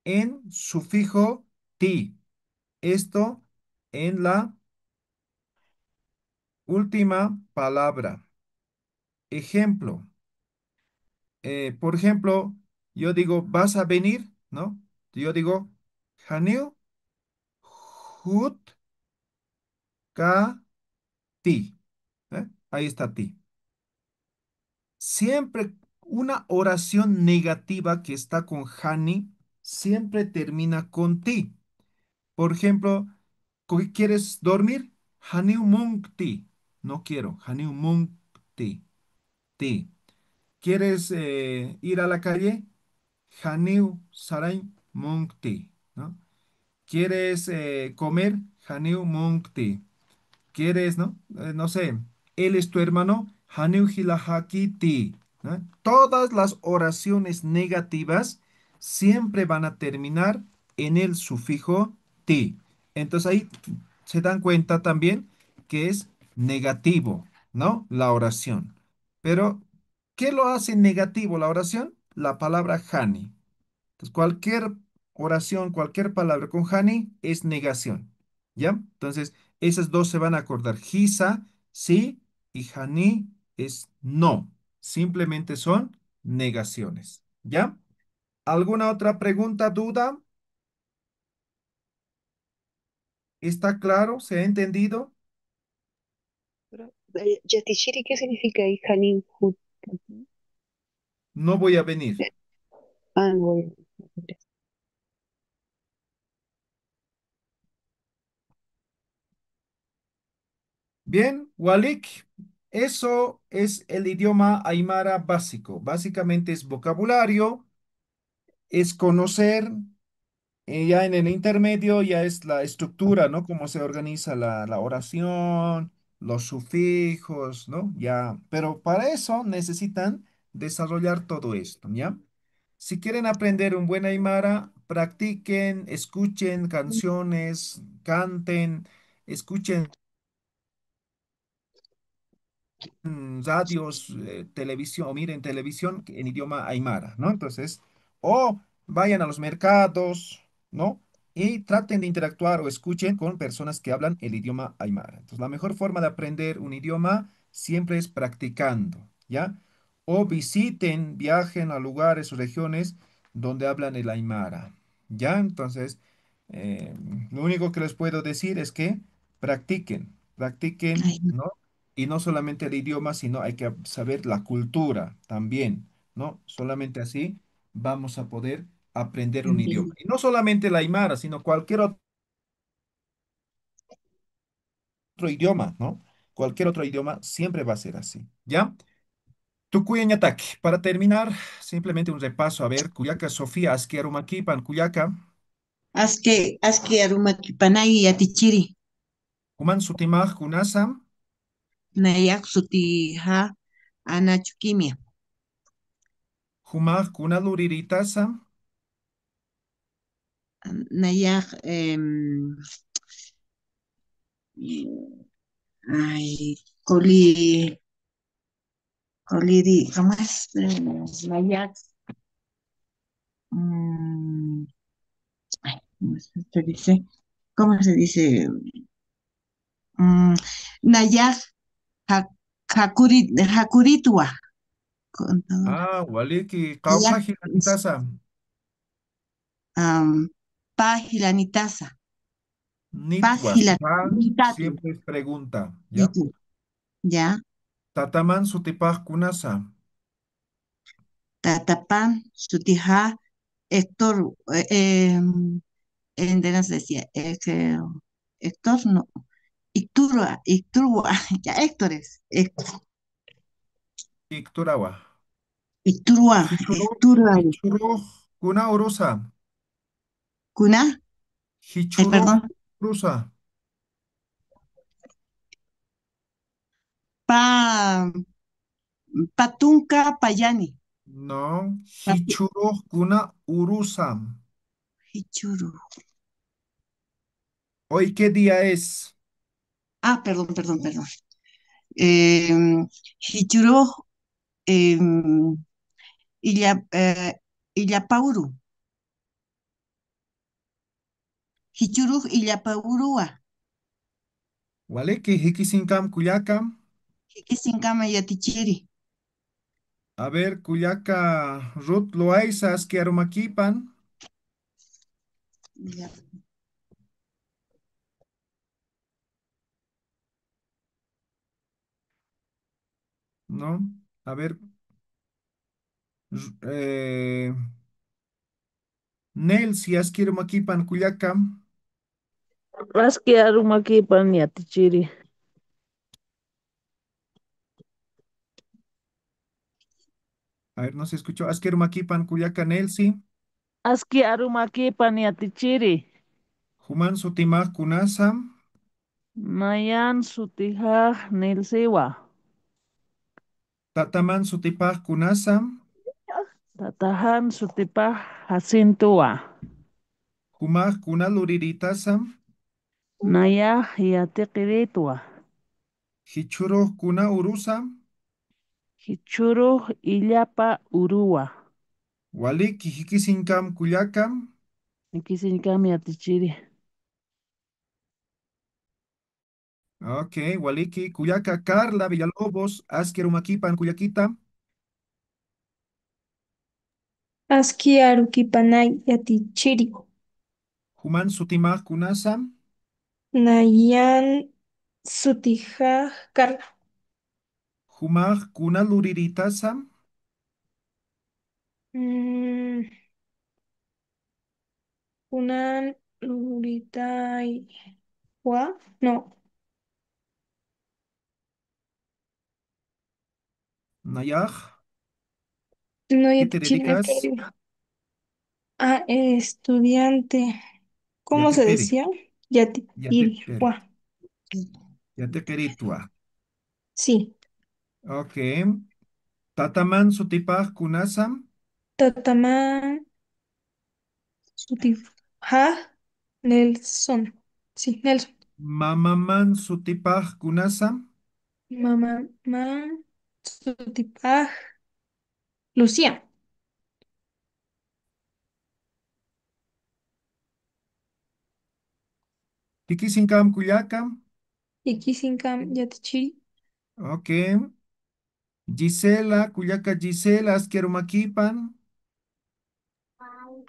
en sufijo ti. Esto en la última palabra. Ejemplo, por ejemplo, yo digo, ¿vas a venir? ¿No? Yo digo, Hanil hut ka ti. Ahí está ti. Siempre una oración negativa que está con Hani siempre termina con ti. Por ejemplo, ¿quieres dormir? Haniu mung ti. No quiero. Haniu mung ti. Ti. ¿Quieres ir a la calle? Haniu sarai mung ti. ¿No? ¿Quieres comer? Haniu mung ti. ¿Quieres, no? No sé, él es tu hermano, Haniu hilahaki ti, ¿no? Todas las oraciones negativas siempre van a terminar en el sufijo ti. Entonces ahí se dan cuenta también que es negativo, ¿no? La oración. Pero, ¿qué lo hace negativo la oración? La palabra hani. Entonces, cualquier oración, cualquier palabra con hani es negación. ¿Ya? Entonces, esas dos se van a acordar. Hisa, sí, y hani es no. Simplemente son negaciones. ¿Ya? ¿Alguna otra pregunta, duda? ¿Está claro? ¿Se ha entendido? Pero, Yatishiri, ¿qué significa ahí, Hanin Hut? No voy a venir. Ah, bueno. Bien, Walik, eso es el idioma aymara básico. Básicamente es vocabulario, es conocer. Ya en el intermedio ya es la estructura, ¿no? Cómo se organiza la oración, los sufijos, ¿no? Ya, pero para eso necesitan desarrollar todo esto, ¿ya? Si quieren aprender un buen Aymara, practiquen, escuchen canciones, canten, escuchen radios, televisión, o miren televisión en idioma aymara, ¿no? Entonces, o vayan a los mercados, ¿no? Y traten de interactuar o escuchen con personas que hablan el idioma aymara. Entonces, la mejor forma de aprender un idioma siempre es practicando, ¿ya? O visiten, viajen a lugares o regiones donde hablan el aymara, ¿ya? Entonces, eh, lo único que les puedo decir es que practiquen, practiquen, ay, ¿no? Y no solamente el idioma, sino hay que saber la cultura también, ¿no? Solamente así vamos a poder aprender un idioma. entiendo. Y no solamente el aymara, sino cualquier otro idioma, ¿no? Cualquier otro idioma siempre va a ser así, ¿ya? Tukuy ñataki. Para terminar, simplemente un repaso. A ver, Kuyaka Sofía, Askiarumakipan, Kuyaka, Aske aruma kipanay yatichiri. Kuman Sutimaj, Kunasam, Nayak suti ha anachukimia. Humaj, Kunaluritasam, Nayak Ay, coli, coliri, ¿cómo es? Nayax. Mm, ay, ¿cómo se dice? ¿Cómo se dice? Mm, Nayax, Hakuritua. Contadora. Ah, waliki, Nayax, cauca gilantaza. um, Pajilanitasa. Nitwa, supa, Pajilanitatu. siempre es pregunta, ¿ya? Itu, ya. Tataman sutipaj kunasa. Tatapan, Sutija, Héctor, Endenas decía, que Héctor no, Icturua, ya Héctores, Ikturawa. Icturua, Hichuro, Icturua, hichuro, kuna urusa. Cuna, ay, Hichuro, perdón, urusa. pa, Patunca Payani, No, Patu, hichuro, kuna urusa. Hichuru, ¿Hoy qué día es? perdón, Hichuru, em, Illapauru, Hichuru, Illapaurua, Waleki, hikisinkam kuyakam. Hikisinkama Yatichiri. A ver, kuyaka, Ruth Loaisas, kiarumakipan. ¿No? A ver, eh, Nel, si askirumakipan kuyakam. Aski arumaki pan yatichiri. A ver, no se escuchó. Askirumakipan kuyaka Nelsi. Aski arumaki pan yatichiri. Human sutimaj kunasam. Nayan sutija nilsiwa. Tataman sutipaj kunasam. Tatahan sutipah hasintua. Humaj kunaluriritasam. Naya yatiqiritua. Hichuro kuna urusam. Hichuru illapa urua. Waliki hikisinkam kuyakam. Nikisinkami yatichiri. Ok, Waliki, Kuyaka, Carla, Villalobos, Askerumakipan, Kuyakita, Aski arukipanay yatichiri. Human Sutimaj Kunasam, Nayan sutija karla. Humaj Kunaluriritasam, Mm, Kunan luritai wa. No, Nayaj, no ¿qué te yatichiri me dedicas? perdí. Estudiante. Ya ¿Cómo te se pere, decía? ya te Yatipiri. pere, Wa. ya te peritua. Sí. Ok, Tataman Sutipaj Kunasam, Tatamán sutija Nelson. Sí, Nelson. Mamaman Sutipaj Kunasam, Mamá, sutipaj Lucía. Tikisinkam Kuyakam, Ikisinkam yatichiri. ok, Gisela, Kuyaka Gisela, Askerumakipan,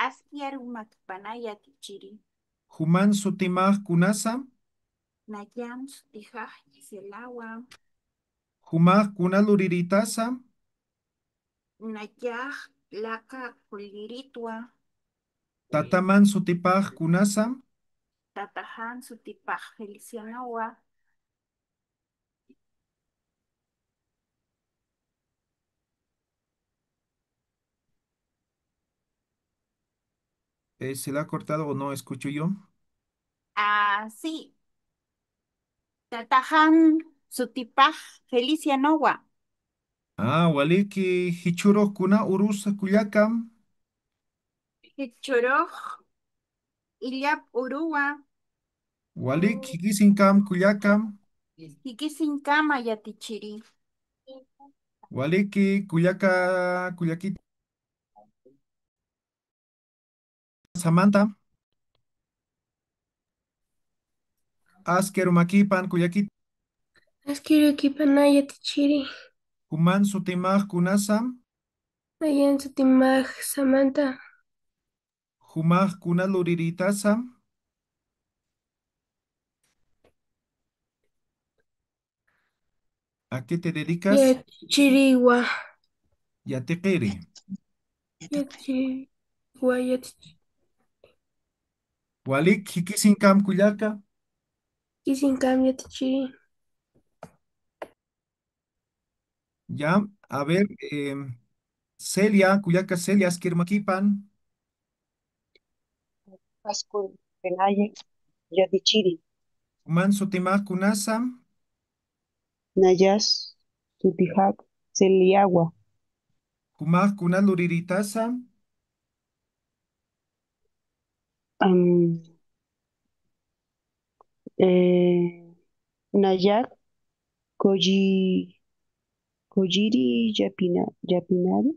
Askiarumakpanaya tichiri. Human Sutimaj Kunasam, Nayan sutijaj selawa. Humaj Kunaluriritasam, Nayaj laka kuliritua. Tataman Sutipaj Kunasam, Tatahan sutipaj felicianawa. ¿se la ha cortado o no escucho yo? Ah, sí. Tatahan sutipaj felicianawa. Ah, waliki hichuro kuna urusa kuyakam, Hichuroj illap urua. Walik, Hikisinkam, Kuyakam, Kikisinkama yatichiri. Waliki, Kuyaka, Kuyakita, Samantha, Asker Makipan, Kuyakita, Askiri kipanaya tichiri. Kuman Sutimaj, Kunasam, Nayan sutimaj Samantha. Humaj, Kunaluritasam, ¿a qué te dedicas? Yatichiriwa. Yatikiri. Yatichiriwa yatichiri. Walik, Hikisinkam, Kuyaka, Kisinkam yatichiri. ya, a ver, Celia, Kuyaka, Celia, Asker Makipan, Pascu, Penaye, Yatichiri, Kuman Sutimaj, Kunasam, Nayas, Sutijak, Celiagua, Humaj, Kunaluritasam, am, Nayak, Kojiri, Yapinari,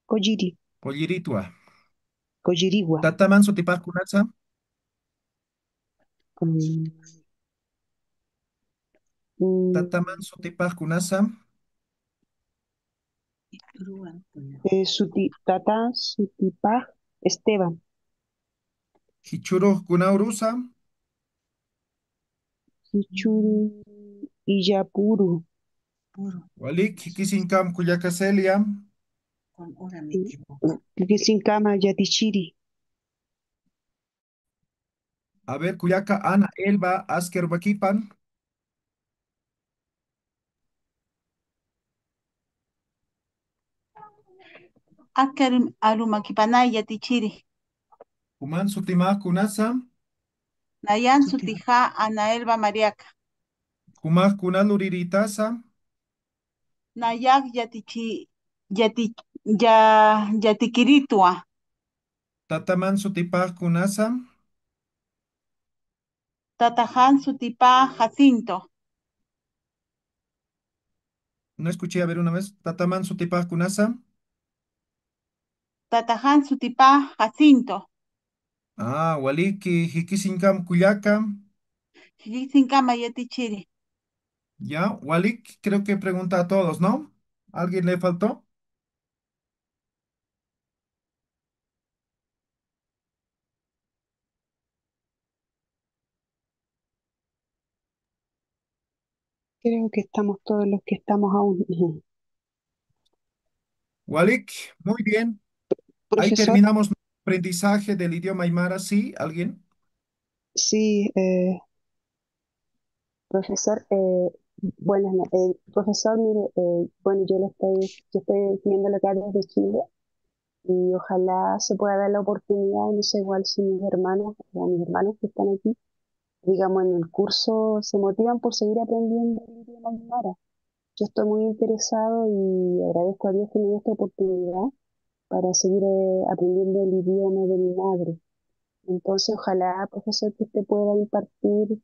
Kojiri, Polliritua. Kojirigua, Tataman Sutipaj, Kunasam, am, mm, Tataman Sutipaj, Kunasam, Tata, Sutipaj, Esteban, Hichuro, Kunaurusa, Hichuru, Iyapuru, Walik, Hikisinkam, Kuyaka, Celia, Kikisinkama, Yatichiri, a ver, Kuyaka, Ana, Elba, Asker Makipan, Akar arumakipanay yatichiri. Kuman Sutimaj, Kunasam, Nayan sutija Anaelba Mariaca. Kumaj, Kunaluritasam, Nayak yati, yatikiritua. Tataman Sutipaj, Kunasam, Tatajan sutipa Jacinto. no escuché, a ver una vez, Tataman Sutipaj, Kunasam, Tatajan sutipa Jacinto. Waliki, Hikisinkam, Kuyaka, Xixincama yatichiri. ya, Walik, creo que pregunta a todos, ¿no? ¿Alguien le faltó? creo que estamos todos los que estamos aún. Walik, muy bien. Ahí Profesor, terminamos nuestro aprendizaje del idioma Aymara, ¿sí? ¿Alguien? sí, profesor, profesor, mire, bueno, yo estoy viendo la cara de Chile y ojalá se pueda dar la oportunidad, no sé, igual si mis hermanos o mis hermanos que están aquí, digamos, en el curso se motivan por seguir aprendiendo el idioma aymara. Yo estoy muy interesado y agradezco a Dios que me dio esta oportunidad para seguir aprendiendo el idioma de mi madre. Entonces, ojalá, profesor, que usted pueda impartir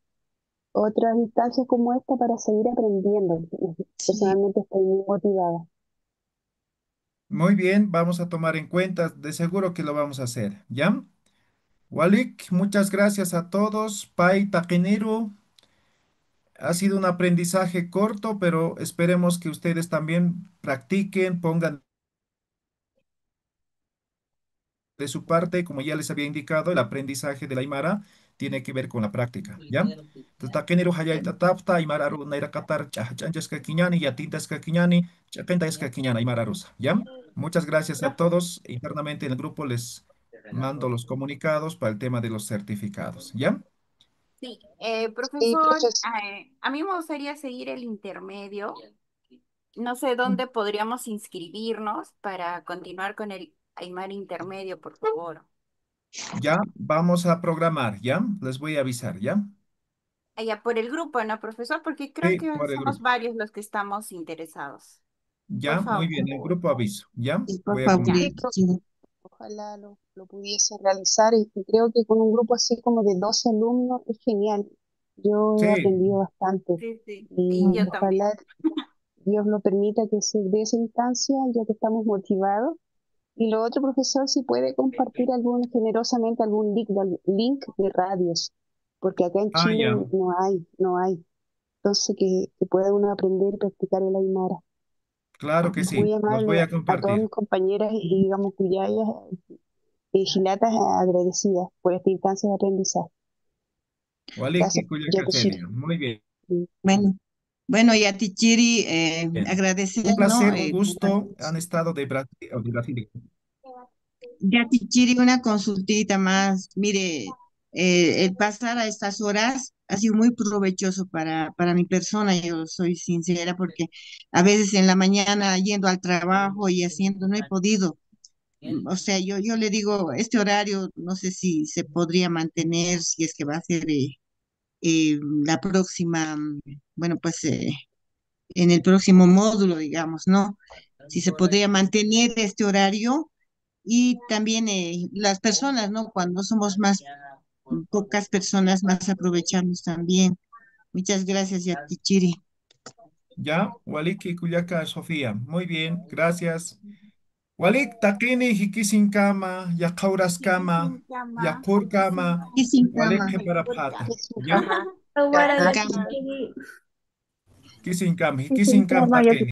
otras instancias como esta para seguir aprendiendo. Sí, Personalmente estoy muy motivada. Muy bien, vamos a tomar en cuenta, de seguro que lo vamos a hacer, ¿ya? Walik, muchas gracias a todos. Pai Taqueniru, ha sido un aprendizaje corto, pero esperemos que ustedes también practiquen, pongan de su parte, como ya les había indicado, el aprendizaje de la Aymara tiene que ver con la práctica, ¿ya? Entonces, taqueniru hayay tatapta, Aymara ru naira qatar, chanchas kakiñani, yatintas kakiñani, chakentas kakiñana, Aymara rusa, ¿ya? Muchas gracias a todos. Internamente en el grupo les mando los comunicados para el tema de los certificados, ¿ya? Sí, Sí, profesor, profesor. a mí me gustaría seguir el intermedio. No sé dónde podríamos inscribirnos para continuar con el Aymara intermedio, por favor. Ya vamos a programar, ¿ya? Les voy a avisar, ¿ya? Allá por el grupo, ¿no, profesor? Porque creo Sí, que por el somos grupo. varios los que estamos interesados. Por Ya, muy favor. bien, el grupo aviso, ¿ya? y por Voy a favor, Ya. Sí, comunicar. yatichiri. Ojalá lo pudiese realizar y creo que con un grupo así como de 12 alumnos es genial. Yo he Sí, aprendido bastante Sí, sí. Y y yo también. ojalá Dios lo permita que se dé esa instancia ya que estamos motivados. Y lo otro, profesor, si puede compartir generosamente algún link de radios, porque acá en ah, Chile ya, no hay. Entonces que pueda uno aprender y practicar el Aymara. claro que Muy sí, los voy amable a a todas compartir. mis compañeras y digamos cuyayas y gilatas agradecidas por esta instancia de aprendizaje. Waliki Gracias, Yatashiri. Kuyakachelia. Muy bien. Bueno, bueno, y a ti, Chiri, Un agradecer, ¿no? placer, un gusto. Han estado de Brasil. Ya, Tichiri, una consultita más. Mire, el pasar a estas horas ha sido muy provechoso para mi persona, yo soy sincera, porque a veces en la mañana yendo al trabajo y haciendo, no he podido. O sea, yo le digo, este horario no sé si se podría mantener, si es que va a ser la próxima, bueno, pues en el próximo módulo, digamos, ¿no? Si se podría mantener este horario y también las personas, ¿no? Cuando somos más pocas personas, más aprovechamos también. Muchas gracias, Yatichiri. Ya, Waliki Kuyaka Sofía. Muy bien, gracias. Walik takini hikisinkama, yaqauraskama, Kisinkama, yaqurkama, Y sin kisinkama, Walik cama, Yakurka. keparapata. Es un Ya, cama. Aguara sin Gracias. cama. Yatichiri. kisinkama, Y sin hikisinkam cama, takini.